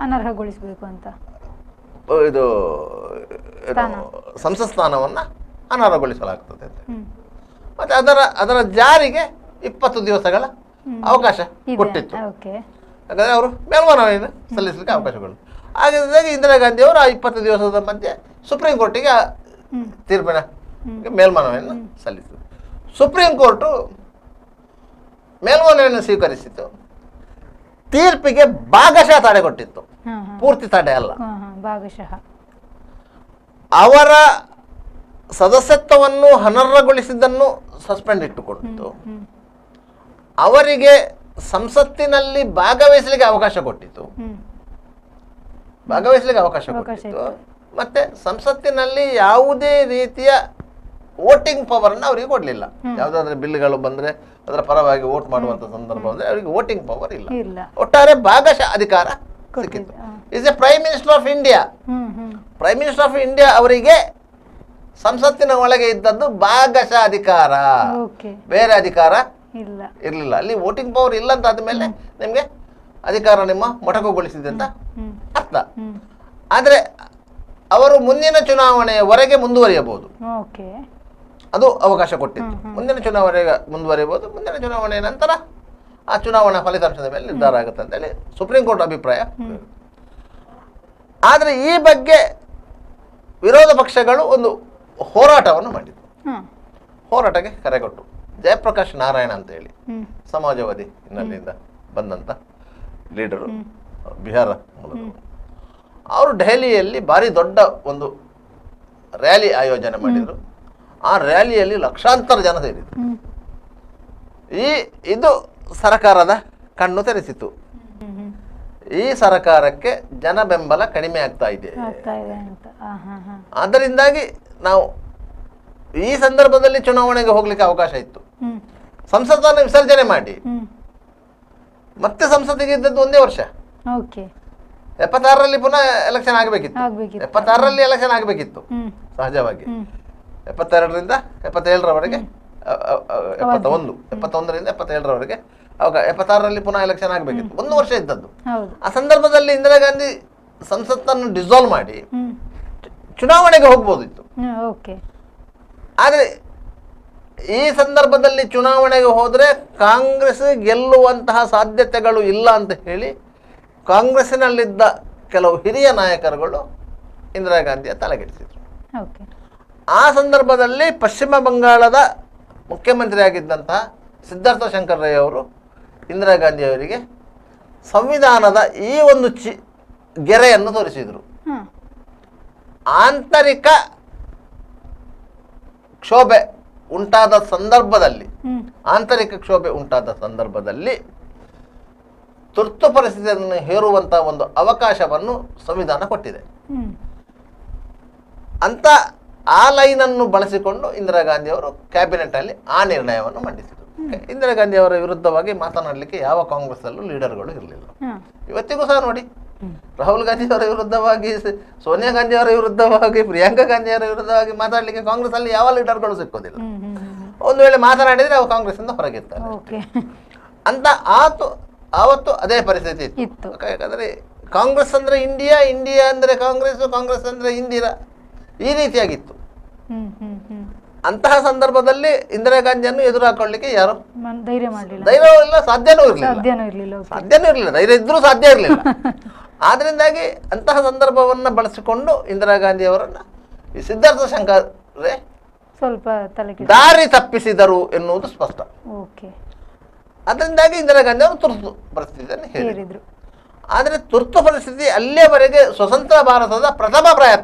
ಅನರ್ಹಗೊಳಿಸಬೇಕು ಅಂತ, ಇದು ಸಂಸತ್ ಸ್ಥಾನವನ್ನು ಅನರ್ಹಗೊಳಿಸಲಾಗ್ತದೆ ಅಂತ. ಮತ್ತೆ ಅದರ ಜಾರಿಗೆ 20 ದಿವಸಗಳ ಅವಕಾಶ ಕೊಟ್ಟಿತ್ತು. ಯಾಕಂದ್ರೆ ಅವರು ಮೇಲ್ಮನವಿಯನ್ನು ಸಲ್ಲಿಸಲಿಕ್ಕೆ ಅವಕಾಶಗಳು. ಹಾಗಾಗಿ ಇಂದಿರಾ ಗಾಂಧಿ ಅವರು ಆ 20 ದಿವಸದ ಮಧ್ಯೆ ಸುಪ್ರೀಂ ಕೋರ್ಟಿಗೆ ತೀರ್ಪಿನ ಮೇಲ್ಮನವಿಯನ್ನು ಸಲ್ಲಿಸಿದರು. ಸುಪ್ರೀಂ ಕೋರ್ಟು ಮೇಲ್ಮನವಿಯನ್ನು ಸ್ವೀಕರಿಸಿತು. ತೀರ್ಪಿಗೆ ಭಾಗಶಃ ತಡೆ ಕೊಟ್ಟಿತ್ತು, ಪೂರ್ತಿ ತಡೆ ಅಲ್ಲ. ಅವರ ಸದಸ್ಯತ್ವವನ್ನು ಅನರ್ಹಗೊಳಿಸಿದ್ದನ್ನು ಸಸ್ಪೆಂಡ್ ಇಟ್ಟುಕೊಂಡಿತ್ತು. ಅವರಿಗೆ ಸಂಸತ್ತಿನಲ್ಲಿ ಭಾಗವಹಿಸಲಿಕ್ಕೆ ಅವಕಾಶ ಕೊಟ್ಟಿತ್ತು. ಮತ್ತೆ ಸಂಸತ್ತಿನಲ್ಲಿ ಯಾವುದೇ ರೀತಿಯ ವೋಟಿಂಗ್ ಪವರ್ ಅನ್ನು ಅವರಿಗೆ ಕೊಡಲಿಲ್ಲ. ಯಾವುದಾದ್ರೂ ಬಿಲ್ಗಳು ಬಂದ್ರೆ ಅದರ ಪರವಾಗಿ ವೋಟ್ ಮಾಡುವಂತ ಸಂದರ್ಭ ಬಂದ್ರೆ ಅವರಿಗೆ ವೋಟಿಂಗ್ ಪವರ್ ಇಲ್ಲ. ಒಟ್ಟಾರೆ ಭಾಗಶಃ ಅಧಿಕಾರ ಸಿಕ್ಕಿತ್ತು. Is A prime minister of India. Prime minister of India ಅವರಿಗೆ ಸಂಸತ್ತಿನ ಒಳಗೆ ಇದ್ದದ್ದು ಭಾಗಶಃ ಅಧಿಕಾರ, ಬೇರೆ ಅಧಿಕಾರ ಇರಲಿಲ್ಲ. ಅಲ್ಲಿ ವೋಟಿಂಗ್ ಪವರ್ ಇಲ್ಲ ಅಂತ ಆದ್ಮೇಲೆ ನಿಮ್ಗೆ ಅಧಿಕಾರ ನಿಮ್ಮ ಮೊಟಕುಗೊಳಿಸಿದೆ ಅಂತ ಅರ್ಥ. ಆದ್ರೆ ಅವರು ಮುಂದಿನ ಚುನಾವಣೆಯವರೆಗೆ ಮುಂದುವರಿಯಬಹುದು, ಅದು ಅವಕಾಶ ಕೊಟ್ಟಿತ್ತು. ಮುಂದಿನ ಚುನಾವಣೆಗೆ ಮುಂದುವರಿಯಬಹುದು. ಮುಂದಿನ ಚುನಾವಣೆಯ ನಂತರ ಆ ಚುನಾವಣಾ ಫಲಿತಾಂಶದ ಮೇಲೆ ನಿರ್ಧಾರ ಆಗುತ್ತೆ ಅಂತೇಳಿ ಸುಪ್ರೀಂ ಕೋರ್ಟ್ ಅಭಿಪ್ರಾಯ. ಆದರೆ ಈ ಬಗ್ಗೆ ವಿರೋಧ ಪಕ್ಷಗಳು ಒಂದು ಹೋರಾಟವನ್ನು ಮಾಡಿದ್ರು. ಹೋರಾಟಕ್ಕೆ ಕರೆ ಕೊಟ್ಟು ಜಯಪ್ರಕಾಶ್ ನಾರಾಯಣ ಅಂತ ಹೇಳಿ ಸಮಾಜವಾದಿ ಹಿನ್ನೆಲೆಯಿಂದ ಬಂದಂತ ಲೀಡರು, ಬಿಹಾರ ಮೂಲದವರು, ಅವರು ದೆಹಲಿಯಲ್ಲಿ ಭಾರಿ ದೊಡ್ಡ ಒಂದು ರ್ಯಾಲಿ ಆಯೋಜನೆ ಮಾಡಿದರು. ಆ ರ್ಯಾಲಿಯಲ್ಲಿ ಲಕ್ಷಾಂತರ ಜನ ಸೇರಿದ್ರು. ಇದು ಸರ್ಕಾರದ ಕಣ್ಣು ತೆರೆಸಿತು. ಈ ಸರ್ಕಾರಕ್ಕೆ ಜನ ಬೆಂಬಲ ಕಡಿಮೆ ಆಗ್ತಾ ಇದೆ. ಆದ್ದರಿಂದಾಗಿ ನಾವು ಈ ಸಂದರ್ಭದಲ್ಲಿ ಚುನಾವಣೆಗೆ ಹೋಗ್ಲಿಕ್ಕೆ ಅವಕಾಶ ಇತ್ತು. ಸಂಸತ್ತನ್ನು ವಿಸರ್ಜನೆ ಮಾಡಿ ಮತ್ತೆ ಸಂಸತ್ತಿಗೆ ಇದ್ದದ್ದು 1 ವರ್ಷ. 76ರಲ್ಲಿ ಪುನಃ ಎಲೆಕ್ಷನ್ ಆಗಬೇಕಿತ್ತು. ಆಗ್ಬೇಕಿತ್ತು. 76ರಲ್ಲಿ ಎಲೆಕ್ಷನ್ ಆಗಬೇಕಿತ್ತು ಸಹಜವಾಗಿ. 72ರಿಂದ 77ರವರೆಗೆ 71ರಿಂದ 77ರವರೆಗೆ ಅವಾಗ 76ರಲ್ಲಿ ಪುನಃ ಎಲೆಕ್ಷನ್ ಆಗಬೇಕಿತ್ತು. 1 ವರ್ಷ ಇದ್ದದ್ದು. ಹೌದು. ಆ ಸಂದರ್ಭದಲ್ಲಿ ಇಂದಿರಾ ಗಾಂಧಿ ಸಂಸತ್ತನ್ನು ಡಿಸಾಲ್ವ್ ಮಾಡಿ ಚುನಾವಣೆಗೆ ಹೋಗ್ಬೋದಿತ್ತು. ಓಕೆ. ಆದರೆ ಈ ಸಂದರ್ಭದಲ್ಲಿ ಚುನಾವಣೆಗೆ ಹೋದರೆ ಕಾಂಗ್ರೆಸ್ ಗೆಲ್ಲುವಂತಹ ಸಾಧ್ಯತೆಗಳು ಇಲ್ಲ ಅಂತ ಹೇಳಿ ಕಾಂಗ್ರೆಸ್ಸಿನಲ್ಲಿದ್ದ ಕೆಲವು ಹಿರಿಯ ನಾಯಕರುಗಳು ಇಂದಿರಾ ಗಾಂಧಿಯ ತಲೆಗೆಡಿಸಿದರು. ಓಕೆ. ಆ ಸಂದರ್ಭದಲ್ಲಿ ಪಶ್ಚಿಮ ಬಂಗಾಳದ ಮುಖ್ಯಮಂತ್ರಿಯಾಗಿದ್ದಂತಹ ಸಿದ್ಧಾರ್ಥ ಶಂಕರ್ ರೈ ಅವರು ಇಂದಿರಾ ಗಾಂಧಿಯವರಿಗೆ ಸಂವಿಧಾನದ ಈ ಒಂದು ಗೆರೆಯನ್ನು ತೋರಿಸಿದರು. ಆಂತರಿಕ ಕ್ಷೋಭೆ ಉಂಟಾದ ಸಂದರ್ಭದಲ್ಲಿ ತುರ್ತು ಪರಿಸ್ಥಿತಿಯನ್ನು ಹೇರುವಂತಹ ಒಂದು ಅವಕಾಶವನ್ನು ಸಂವಿಧಾನ ಕೊಟ್ಟಿದೆ ಅಂತ ಆ ಲೈನನ್ನು ಬಳಸಿಕೊಂಡು ಇಂದಿರಾ ಗಾಂಧಿ ಅವರು ಕ್ಯಾಬಿನೆಟ್ ಅಲ್ಲಿ ಆ ನಿರ್ಣಯವನ್ನು ಮಂಡಿಸಿದರು. ಇಂದಿರಾ ಗಾಂಧಿ ಅವರ ವಿರುದ್ಧವಾಗಿ ಮಾತನಾಡಲಿಕ್ಕೆ ಯಾವ ಕಾಂಗ್ರೆಸ್ ಅಲ್ಲೂ ಲೀಡರ್ಗಳು ಇರಲಿಲ್ಲ. ಇವತ್ತಿಗೂ ಸಹ ನೋಡಿ, ರಾಹುಲ್ ಗಾಂಧಿ ಅವರ ವಿರುದ್ಧವಾಗಿ, ಸೋನಿಯಾ ಗಾಂಧಿ ಅವರ ವಿರುದ್ಧವಾಗಿ, ಪ್ರಿಯಾಂಕಾ ಗಾಂಧಿ ಅವರ ವಿರುದ್ಧವಾಗಿ ಮಾತಾಡಲಿಕ್ಕೆ ಕಾಂಗ್ರೆಸ್ ಅಲ್ಲಿ ಯಾವ ಲೀಡರ್ಗಳು ಸಿಕ್ಕೋದಿಲ್ಲ. ಒಂದು ವೇಳೆ ಮಾತನಾಡಿದ್ರೆ ಅವರು ಕಾಂಗ್ರೆಸ್ ಇಂದ ಹೊರಗಿರ್ತಾರೆ ಅಂತ. ಆವತ್ತು ಅದೇ ಪರಿಸ್ಥಿತಿ ಇತ್ತು. ಯಾಕಂದ್ರೆ ಕಾಂಗ್ರೆಸ್ ಅಂದ್ರೆ ಇಂಡಿಯಾ, ಇಂಡಿಯಾ ಅಂದ್ರೆ ಕಾಂಗ್ರೆಸ್, ಕಾಂಗ್ರೆಸ್ ಅಂದ್ರೆ ಇಂದಿರಾ, ಈ ರೀತಿಯಾಗಿತ್ತು. ಅಂತಹ ಸಂದರ್ಭದಲ್ಲಿ ಇಂದಿರಾ ಗಾಂಧಿಯನ್ನು ಎದುರು ಹಾಕೊಳ್ಳಿಕ್ಕೆ ಯಾರು ಧೈರ್ಯ ಇಲ್ಲ, ಸಾಧ್ಯನೂ ಇರಲಿಲ್ಲ. ಧೈರ್ಯ ಇದ್ರೂ ಸಾಧ್ಯ ಇರಲಿಲ್ಲ. ಆದ್ರಿಂದಾಗಿ ಅಂತಹ ಸಂದರ್ಭವನ್ನ ಬಳಸಿಕೊಂಡು ಇಂದಿರಾ ಗಾಂಧಿ ಅವರನ್ನ ಈ ಸಿದ್ಧಾರ್ಥ ಶಂಕರ್ ಸ್ವಲ್ಪ ದಾರಿ ತಪ್ಪಿಸಿದರು ಎನ್ನುವುದು ಸ್ಪಷ್ಟ. ಅದರಿಂದಾಗಿ ಇಂದಿರಾ ಗಾಂಧಿ ಅವರು ತುರ್ತು ಪರಿಸ್ಥಿತಿಯನ್ನು ಹೇಳಿದರು. ಆದರೆ ತುರ್ತು ಪರಿಸ್ಥಿತಿ ಅಲ್ಲಿಯವರೆಗೆ ಸ್ವತಂತ್ರ ಭಾರತದ ಪ್ರಥಮ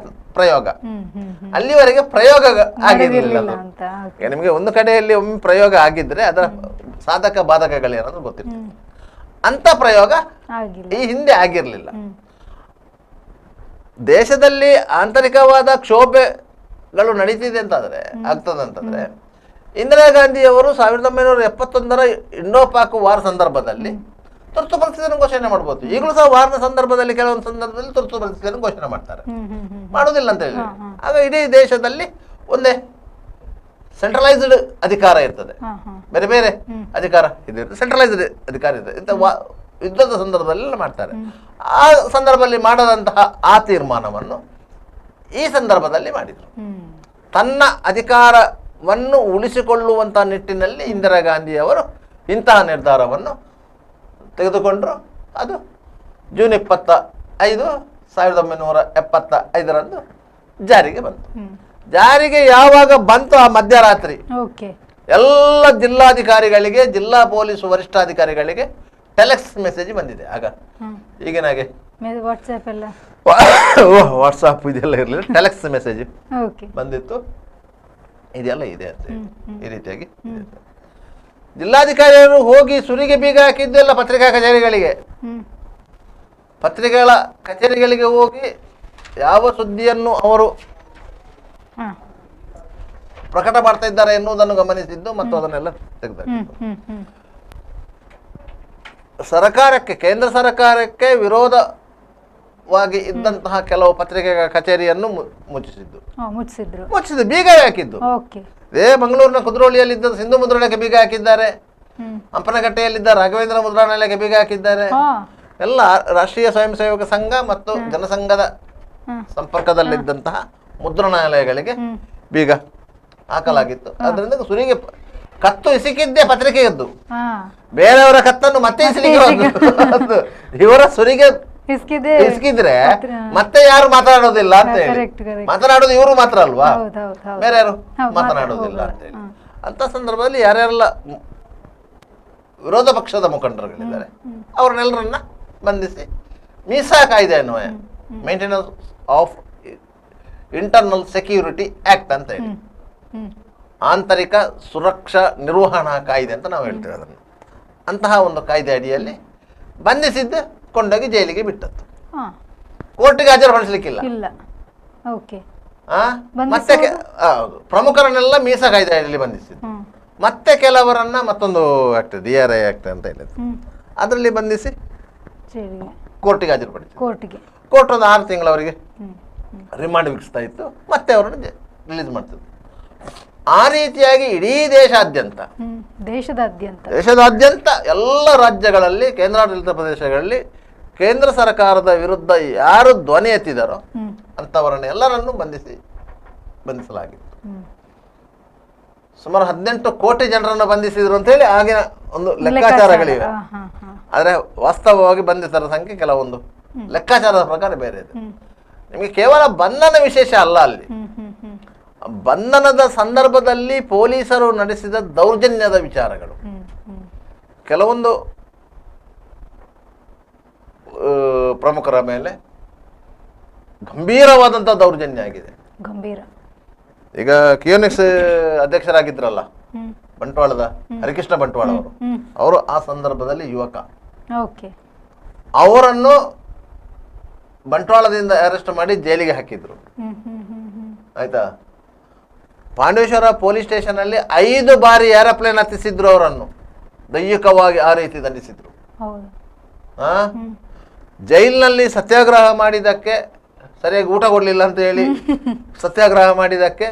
ಪ್ರಯೋಗ, ಅಲ್ಲಿವರೆಗೆ ಪ್ರಯೋಗ ಆಗಿರಲಿಲ್ಲ. ನಿಮಗೆ ಒಂದು ಕಡೆಯಲ್ಲಿ ಒಮ್ಮೆ ಪ್ರಯೋಗ ಆಗಿದ್ರೆ ಅದರ ಸಾಧಕ ಬಾಧಕಗಳೇನಾದ್ರು ಗೊತ್ತಿರ್ತದೆ. ಅಂತ ಪ್ರಯೋಗ ಈ ಹಿಂದೆ ಆಗಿರಲಿಲ್ಲ. ದೇಶದಲ್ಲಿ ಆಂತರಿಕವಾದ ಕ್ಷೋಭೆಗಳು ನಡೀತಿದೆ ಅಂತಾದ್ರೆ, ಆಗ್ತದಂತಂದ್ರೆ, ಇಂದಿರಾ ಗಾಂಧಿ ಅವರು 1971ರ ಇಂಡೋ-ಪಾಕ್ ವಾರ್ ಸಂದರ್ಭದಲ್ಲಿ ತುರ್ತು ಪರಿಸ್ಥಿತಿಯನ್ನು ಘೋಷಣೆ ಮಾಡಬಹುದು. ಈಗಲೂ ಸಹ ವಾರದ ಸಂದರ್ಭದಲ್ಲಿ ಕೆಲವೊಂದು ಸಂದರ್ಭದಲ್ಲಿ ತುರ್ತು ಪರಿಸ್ಥಿತಿಯನ್ನು ಘೋಷಣೆ ಮಾಡ್ತಾರೆ, ಮಾಡುವುದಿಲ್ಲ ಅಂತ ಹೇಳಿ. ಆಗ ಇಡೀ ದೇಶದಲ್ಲಿ ಒಂದೇ ಸೆಂಟ್ರಲೈಸ್ಡ್ ಅಧಿಕಾರ ಇರ್ತದೆ, ಬೇರೆ ಬೇರೆ ಅಧಿಕಾರ ಇದಿರ್ತದೆ, ಸೆಂಟ್ರಲೈಸ್ಡ್ ಅಧಿಕಾರ ಇರ್ತದೆ. ಇಂಥ ಯುದ್ಧದ ಸಂದರ್ಭದಲ್ಲಿ ಮಾಡ್ತಾರೆ. ಆ ಸಂದರ್ಭದಲ್ಲಿ ಮಾಡದಂತಹ ಆ ತೀರ್ಮಾನವನ್ನು ಈ ಸಂದರ್ಭದಲ್ಲಿ ಮಾಡಿದರು. ತನ್ನ ಅಧಿಕಾರವನ್ನು ಉಳಿಸಿಕೊಳ್ಳುವಂತಹ ನಿಟ್ಟಿನಲ್ಲಿ ಇಂದಿರಾ ಗಾಂಧಿ ಅವರು ಇಂತಹ ನಿರ್ಧಾರವನ್ನು ತೆಗೆದುಕೊಂಡ್ರು. ಅದು ಜೂನ್ 25, 1975ರಂದು ಜಾರಿಗೆ ಬಂತು. ಜಾರಿಗೆ ಯಾವಾಗ ಬಂತು ಆ ಮಧ್ಯರಾತ್ರಿ ಎಲ್ಲ ಜಿಲ್ಲಾಧಿಕಾರಿಗಳಿಗೆ, ಜಿಲ್ಲಾ ಪೊಲೀಸ್ ವರಿಷ್ಠಾಧಿಕಾರಿಗಳಿಗೆ ಟೆಲೆಕ್ಸ್ ಮೆಸೇಜ್ ಬಂದಿದೆ. ಆಗ ಈಗಿನಾಗೆ ವಾಟ್ಸಾಪ್ ಇದೆಲ್ಲ ಇರಲಿಲ್ಲ, ಟೆಲೆಕ್ಸ್ ಮೆಸೇಜ್ ಬಂದಿತ್ತು. ಇದೆಲ್ಲ ಇದೆ ಅಂತ ಈ ರೀತಿಯಾಗಿ ಜಿಲ್ಲಾಧಿಕಾರಿಗಳು ಹೋಗಿ ಸುರಿಗೆ ಬೀಗ ಹಾಕಿದ್ದೆಲ್ಲ ಪತ್ರಿಕಾ ಕಚೇರಿಗಳಿಗೆ, ಪತ್ರಿಕೆಗಳ ಕಚೇರಿಗಳಿಗೆ ಹೋಗಿ ಯಾವ ಸುದ್ದಿಯನ್ನು ಅವರು ಪ್ರಕಟ ಮಾಡ್ತಾ ಇದ್ದಾರೆ ಎನ್ನುವುದನ್ನು ಗಮನಿಸಿದ್ದು ಮತ್ತು ಅದನ್ನೆಲ್ಲ ತೆಗೆದಾಕಿದ್ದು. ಸರ್ಕಾರಕ್ಕೆ, ಕೇಂದ್ರ ಸರ್ಕಾರಕ್ಕೆ ವಿರೋಧವಾಗಿ ಇದ್ದಂತಹ ಕೆಲವು ಪತ್ರಿಕೆಗಳ ಕಚೇರಿಯನ್ನು ಮುಚ್ಚಿಸಿದ್ದು, ಬೀಗ ಹಾಕಿದ್ದು. ಮಂಗಳೂರಿನ ಕುದ್ರೋಳಿಯಲ್ಲಿದ್ದ ಸಿಂಧು ಮುದ್ರಣಕ್ಕೆ ಬೀಗ ಹಾಕಿದ್ದಾರೆ, ಹಂಪನಕಟ್ಟೆಯಲ್ಲಿದ್ದ ರಾಘವೇಂದ್ರ ಮುದ್ರಣಾಲಯಕ್ಕೆ ಬೀಗ ಹಾಕಿದ್ದಾರೆ. ಎಲ್ಲ ರಾಷ್ಟ್ರೀಯ ಸ್ವಯಂ ಸೇವಕ ಸಂಘ ಮತ್ತು ಜನಸಂಘದ ಸಂಪರ್ಕದಲ್ಲಿದ್ದಂತಹ ಮುದ್ರಣಾಲಯಗಳಿಗೆ ಬೀಗ ಹಾಕಲಾಗಿತ್ತು. ಅದರಿಂದ ಸುರಿಗೆ ಕತ್ತು ಇಸಿಕಿದ್ದೇ ಪತ್ರಿಕೆಯದ್ದು, ಬೇರೆಯವರ ಕತ್ತನ್ನು ಮತ್ತೆ ಇಸಲಿಕ್ಕೆ ಇವರ ಸುರಿಗೆ ಇಸ್ಕಿದ್ರೆ ಮತ್ತೆ ಯಾರು ಮಾತನಾಡೋದಿಲ್ಲ ಅಂತ ಹೇಳಿ, ಮಾತನಾಡೋದು ಇವರು ಮಾತ್ರ ಅಲ್ವಾ, ಬೇರೆ ಯಾರು ಮಾತನಾಡೋದಿಲ್ಲ ಅಂತ ಹೇಳಿ. ಅಂತ ಸಂದರ್ಭದಲ್ಲಿ ಯಾರ್ಯಾರೆಲ್ಲ ವಿರೋಧ ಪಕ್ಷದ ಮುಖಂಡರುಗಳಿದ್ದಾರೆ ಅವ್ರನ್ನೆಲ್ಲರನ್ನ ಬಂಧಿಸಿ ಮೀಸಾ ಕಾಯ್ದೆ ಅನ್ನುವ maintenance of internal security act ಅಂತ ಹೇಳಿ, ಆಂತರಿಕ ಸುರಕ್ಷಾ ನಿರ್ವಹಣಾ ಕಾಯ್ದೆ ಅಂತ ನಾವು ಹೇಳ್ತೇವೆ ಅದನ್ನು. ಅಂತಹ ಒಂದು ಕಾಯ್ದೆ ಅಡಿಯಲ್ಲಿ ಬಂಧಿಸಿದ್ದು ಕೊಂಡೋಗಿ ಜೈಲಿಗೆ ಬಿಟ್ಟದ್ದು, ಕೋರ್ಟಿಗೆ ಹಾಜರುಪಡಿಸಲಿಕ್ಕಿಲ್ಲ. ಮತ್ತೆ ಪ್ರಮುಖರನ್ನೆಲ್ಲ ಮೀಸಾ ಕಾಯ್ದೆ ಅಡಿಯಲ್ಲಿ ಬಂಧಿಸಿದ್ದು. ಮತ್ತೆ ಕೆಲವರನ್ನ ಮತ್ತೊಂದು ಆಕ್ಟ್, DRI ಆಕ್ಟ್ ಅಂತ ಹೇಳಿದ್ರು, ಅದರಲ್ಲಿ ಬಂಧಿಸಿ ಕೋರ್ಟಿಗೆ ಹಾಜರುಪಡಿಸಿದ್ರು. ಕೋರ್ಟ್ಗೆ ಕೋರ್ಟ್ ಒಂದು 6 ತಿಂಗಳವರೆಗೆ ಹ್ಮ್ ರಿಮಾಂಡ್ ವಿಧಿಸ್ತಾ ಇತ್ತು, ಮತ್ತೆ ಅವರನ್ನು ರಿಲೀಸ್ ಮಾಡ್ತಿದ್ರು. ಆ ರೀತಿಯಾಗಿ ಇಡೀ ದೇಶಾದ್ಯಂತ ದೇಶದಾದ್ಯಂತ ಎಲ್ಲ ರಾಜ್ಯಗಳಲ್ಲಿ, ಕೇಂದ್ರಾಡಳಿತ ಪ್ರದೇಶಗಳಲ್ಲಿ ಕೇಂದ್ರ ಸರ್ಕಾರದ ವಿರುದ್ಧ ಯಾರು ಧ್ವನಿ ಎತ್ತಿದಾರೋ ಅಂಥವರನ್ನು ಎಲ್ಲರನ್ನೂ ಬಂಧಿಸಲಾಗಿತ್ತು. ಸುಮಾರು 18 ಕೋಟಿ ಜನರನ್ನು ಬಂಧಿಸಿದ್ರು ಅಂತ ಹೇಳಿ ಆಗಿನ ಒಂದು ಲೆಕ್ಕಾಚಾರಗಳಿವೆ. ಆದರೆ ವಾಸ್ತವವಾಗಿ ಬಂಧಿತರ ಸಂಖ್ಯೆ ಕೆಲವೊಂದು ಲೆಕ್ಕಾಚಾರದ ಪ್ರಕಾರ ಬೇರೆ ಇದೆ. ನಿಮಗೆ ಕೇವಲ ಬಂಧನ ವಿಶೇಷ ಅಲ್ಲ, ಅಲ್ಲಿ ಬಂಧನದ ಸಂದರ್ಭದಲ್ಲಿ ಪೊಲೀಸರು ನಡೆಸಿದ ದೌರ್ಜನ್ಯದ ವಿಚಾರಗಳು, ಕೆಲವೊಂದು ಪ್ರಮುಖರ ಮೇಲೆ ಗಂಭೀರವಾದಂಥ ದೌರ್ಜನ್ಯ ಆಗಿದೆ. ಈಗ ಕಿಯೋನಿಕ್ಸ್ ಅಧ್ಯಕ್ಷರಾಗಿದ್ರಲ್ಲ ಬಂಟ್ವಾಳದ ಹರಿಕೃಷ್ಣ ಬಂಟ್ವಾಳ ಅವರು ಆ ಸಂದರ್ಭದಲ್ಲಿ ಯುವಕ, ಅವರನ್ನು ಬಂಟ್ವಾಳದಿಂದ ಅರೆಸ್ಟ್ ಮಾಡಿ ಜೈಲಿಗೆ ಹಾಕಿದ್ರು. ಆಯ್ತಾ, ಪಾಂಡವೇಶ್ವರ ಪೊಲೀಸ್ ಸ್ಟೇಷನ್ ಅಲ್ಲಿ 5 ಬಾರಿ ಏರೋಪ್ಲೇನ್ ಹತ್ತಿಸಿದ್ರು, ಅವರನ್ನು ದೈಹಿಕವಾಗಿ ಆ ರೀತಿ ದಂಡಿಸಿದ್ರು. ಜೈಲಿನಲ್ಲಿ ಸತ್ಯಾಗ್ರಹ ಮಾಡಿದ್ದಕ್ಕೆ, ಸರಿಯಾಗಿ ಊಟ ಕೊಡ್ಲಿಲ್ಲ ಅಂತ ಹೇಳಿ ಸತ್ಯಾಗ್ರಹ ಮಾಡಿದ್ದಕ್ಕೆ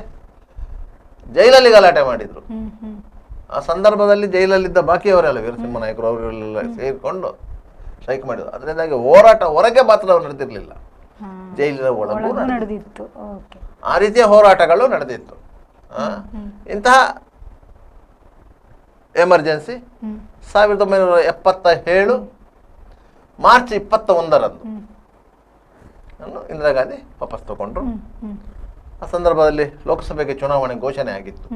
ಜೈಲಲ್ಲಿ ಗಲಾಟೆ ಮಾಡಿದ್ರು. ಆ ಸಂದರ್ಭದಲ್ಲಿ ಜೈಲಲ್ಲಿದ್ದ ಬಾಕಿಯವರೆಲ್ಲ ವೀರಸಿಂಹ ನಾಯಕರು ಅವರೆಲ್ಲ ಸೇರಿಕೊಂಡು ಸ್ಟ್ರೈಕ್ ಮಾಡಿದ್ರು. ಅದರಿಂದಾಗಿ ಹೋರಾಟ ಹೊರಗೆ ಮಾತ್ರ ನಡೆದಿರಲಿಲ್ಲ, ಜೈಲಿನ ಒಳಗೂ ನಡೆದಿತ್ತು. ಆ ರೀತಿಯ ಹೋರಾಟಗಳು ನಡೆದಿತ್ತು. ಇಂತಹ ಎಮರ್ಜೆನ್ಸಿ 1977 ಮಾರ್ಚ್ 21ರಂದು ಇಂದಿರಾ ಗಾಂಧಿ ವಾಪಸ್ ತಗೊಂಡ್ರು. ಆ ಸಂದರ್ಭದಲ್ಲಿ ಲೋಕಸಭೆಗೆ ಚುನಾವಣೆ ಘೋಷಣೆ ಆಗಿತ್ತು.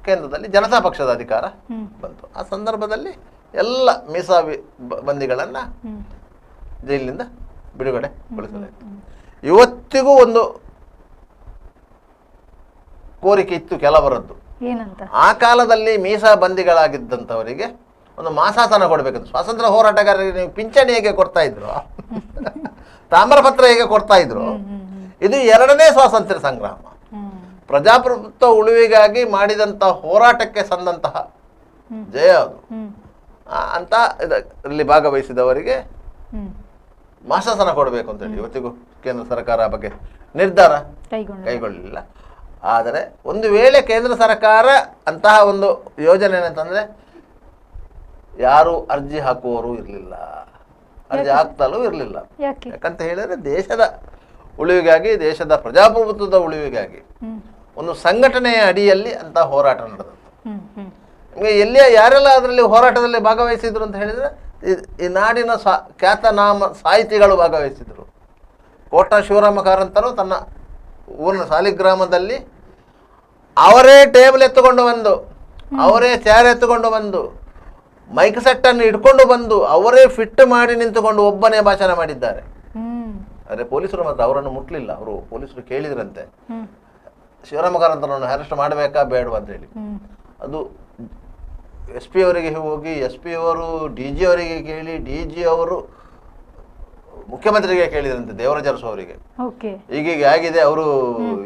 ಕೇಂದ್ರದಲ್ಲಿ ಜನತಾ ಪಕ್ಷದ ಅಧಿಕಾರ ಬಂತು. ಆ ಸಂದರ್ಭದಲ್ಲಿ ಎಲ್ಲ ಮೀಸಾ ಬಂದಿಗಳನ್ನ ಜೈಲಿನಿಂದ ಬಿಡುಗಡೆಗೊಳಿಸಲಾಯಿತು. ಇವತ್ತಿಗೂ ಒಂದು ಕೋರಿಕೆ ಇತ್ತು ಕೆಲವರದ್ದು. ಆ ಕಾಲದಲ್ಲಿ ಮೀಸಾ ಬಂದಿಗಳಾಗಿದ್ದಂಥವರಿಗೆ ಒಂದು ಮಾಸಾಸನ ಕೊಡಬೇಕಂತ. ಸ್ವಾತಂತ್ರ್ಯ ಹೋರಾಟಗಾರರಿಗೆ ನೀವು ಪಿಂಚಣಿ ಹೇಗೆ ಕೊಡ್ತಾ ಇದ್ರು, ತಾಮ್ರಪತ್ರ ಹೇಗೆ ಕೊಡ್ತಾ ಇದ್ರು, ಇದು 2ನೇ ಸ್ವಾತಂತ್ರ್ಯ ಸಂಗ್ರಾಮ. ಪ್ರಜಾಪ್ರಭುತ್ವ ಉಳಿವಿಗಾಗಿ ಮಾಡಿದಂಥ ಹೋರಾಟಕ್ಕೆ ಸಂದಂತಹ ಜಯ ಅದು. ಅಂತ ಇದರಲ್ಲಿ ಭಾಗವಹಿಸಿದವರಿಗೆ ಮಾಸಾಸನ ಕೊಡಬೇಕು ಅಂತೇಳಿ ಇವತ್ತಿಗೂ ಕೇಂದ್ರ ಸರ್ಕಾರ ಆ ಬಗ್ಗೆ ನಿರ್ಧಾರ ಕೈಗೊಳ್ಳಲಿಲ್ಲ. ಆದರೆ ಒಂದು ವೇಳೆ ಕೇಂದ್ರ ಸರ್ಕಾರ ಅಂತಹ ಒಂದು ಯೋಜನೆ ಏನಂತಂದ್ರೆ ಯಾರು ಅರ್ಜಿ ಹಾಕುವವರು ಇರಲಿಲ್ಲ, ಅರ್ಜಿ ಹಾಕ್ತಲೂ ಇರಲಿಲ್ಲ. ಯಾಕಂತ ಹೇಳಿದ್ರೆ ದೇಶದ ಉಳಿವಿಗಾಗಿ, ದೇಶದ ಪ್ರಜಾಪ್ರಭುತ್ವದ ಉಳಿವಿಗಾಗಿ ಒಂದು ಸಂಘಟನೆಯ ಅಡಿಯಲ್ಲಿ ಅಂತ ಹೋರಾಟ ನಡೆದದ್ದು. ನಿಮಗೆ ಎಲ್ಲಿಯ ಯಾರೆಲ್ಲ ಅದರಲ್ಲಿ ಹೋರಾಟದಲ್ಲಿ ಭಾಗವಹಿಸಿದ್ರು ಅಂತ ಹೇಳಿದ್ರೆ ಈ ನಾಡಿನ ಖ್ಯಾತನಾಮ ಸಾಹಿತಿಗಳು ಭಾಗವಹಿಸಿದ್ರು. ಕೋಟ ಶಿವರಾಮ ಕಾರಂತರು ತನ್ನ ಊರಿನ ಸಾಲಿಗ್ರಾಮದಲ್ಲಿ ಅವರೇ ಟೇಬಲ್ ಎತ್ತುಕೊಂಡು ಬಂದು, ಅವರೇ ಚೇರ್ ಎತ್ತುಕೊಂಡು ಬಂದು, ಮೈಕ್ ಸೆಟ್ ಅನ್ನು ಇಟ್ಕೊಂಡು ಬಂದು ಅವರೇ ಫಿಟ್ ಮಾಡಿ ನಿಂತುಕೊಂಡು ಒಬ್ಬನೇ ಭಾಷಣ ಮಾಡಿದ್ದಾರೆ. ಆದರೆ ಪೊಲೀಸರು ಮಾತ್ರ ಅವರನ್ನು ಮುಟ್ಲಿಲ್ಲ. ಅವರು ಪೊಲೀಸರು ಕೇಳಿದ್ರಂತೆ ಶಿವರಾಮ ಕಾರಂತರನ್ನು ಅರೆಸ್ಟ್ ಮಾಡಬೇಕಾ ಬೇಡವಾ ಅಂತ ಹೇಳಿ. ಅದು SP ಅವರಿಗೆ ಹೋಗಿ SP ಅವರು DG ಅವರಿಗೆ ಕೇಳಿ, DG ಅವರು ಮುಖ್ಯಮಂತ್ರಿಗೆ ಕೇಳಿದ್ರಂತೆ, ದೇವರಾಜ ಅರಸು ಅವರಿಗೆ. ಹೀಗೀಗೆ ಆಗಿದೆ, ಅವರು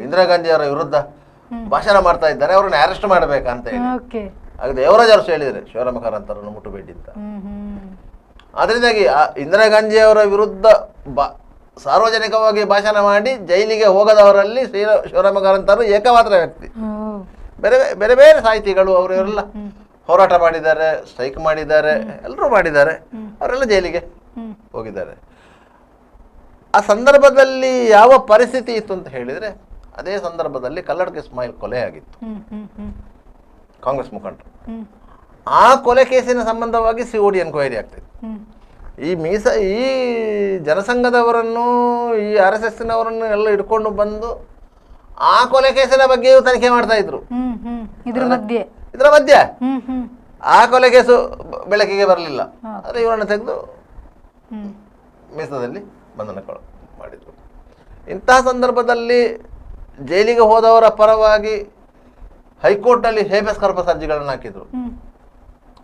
ಇಂದಿರಾ ಗಾಂಧಿ ಅವರ ವಿರುದ್ಧ ಭಾಷಣ ಮಾಡ್ತಾ ಇದ್ದಾರೆ, ಅವ್ರನ್ನ ಅರೆಸ್ಟ್ ಮಾಡಬೇಕಾ ಅಂತ ಹೇಳಿ. ಆಗ ದೇವರಾಜ ಅರಸು ಹೇಳಿದರೆ ಶಿವರಾಮ ಕಾರಂತರನ್ನು ಮುಟ್ಟಬೇಡಿ ಅಂತ. ಅದರಿಂದಾಗಿ ಇಂದಿರಾ ಗಾಂಧಿ ಅವರ ವಿರುದ್ಧ ಸಾರ್ವಜನಿಕವಾಗಿ ಭಾಷಣ ಮಾಡಿ ಜೈಲಿಗೆ ಹೋಗದವರಲ್ಲಿ ಶಿವರಾಮ ಕಾರಂತರು ಏಕಮಾತ್ರ ವ್ಯಕ್ತಿ. ಬೇರೆ ಬೇರೆ ಬೇರೆ ಸಾಹಿತಿಗಳು ಅವರೆಲ್ಲ ಹೋರಾಟ ಮಾಡಿದ್ದಾರೆ, ಸ್ಟ್ರೈಕ್ ಮಾಡಿದ್ದಾರೆ, ಎಲ್ಲರೂ ಮಾಡಿದ್ದಾರೆ, ಅವರೆಲ್ಲ ಜೈಲಿಗೆ ಹೋಗಿದ್ದಾರೆ. ಆ ಸಂದರ್ಭದಲ್ಲಿ ಯಾವ ಪರಿಸ್ಥಿತಿ ಇತ್ತು ಅಂತ ಹೇಳಿದ್ರೆ, ಅದೇ ಸಂದರ್ಭದಲ್ಲಿ ಕಲ್ಲಡ್ಕ ಇಸ್ಮಾಯಿಲ್ ಕೊಲೆ ಆಗಿತ್ತು, ಕಾಂಗ್ರೆಸ್ ಮುಖಂಡರು. ಆ ಕೊಲೆ ಕೇಸಿನ ಸಂಬಂಧವಾಗಿ COD ಎನ್ಕ್ವೈರಿ ಆಗ್ತಿತ್ತು. ಈ ಜನಸಂಘದವರನ್ನು, ಈ RSSನವರನ್ನು ಎಲ್ಲ ಇಟ್ಕೊಂಡು ಬಂದು ಆ ಕೊಲೆ ಕೇಸಿನ ಬಗ್ಗೆಯೂ ತನಿಖೆ ಮಾಡ್ತಾ ಇದ್ರು. ಇದರ ಮಧ್ಯೆ ಆ ಕೊಲೆ ಕೇಸು ಬೆಳಕಿಗೆ ಬರಲಿಲ್ಲ. ಆದರೆ ಇವರನ್ನು ತೆಗೆದು ಮೀಸದಲ್ಲಿ ಬಂಧನ ಮಾಡಿದ್ರು. ಇಂತಹ ಸಂದರ್ಭದಲ್ಲಿ ಜೈಲಿಗೆ ಹೋದವರ ಪರವಾಗಿ ಹೈಕೋರ್ಟ್ನಲ್ಲಿ ಹೇಬಿಯಸ್ ಕಾರ್ಪಸ್ ಅರ್ಜಿಗಳನ್ನು ಹಾಕಿದ್ರು.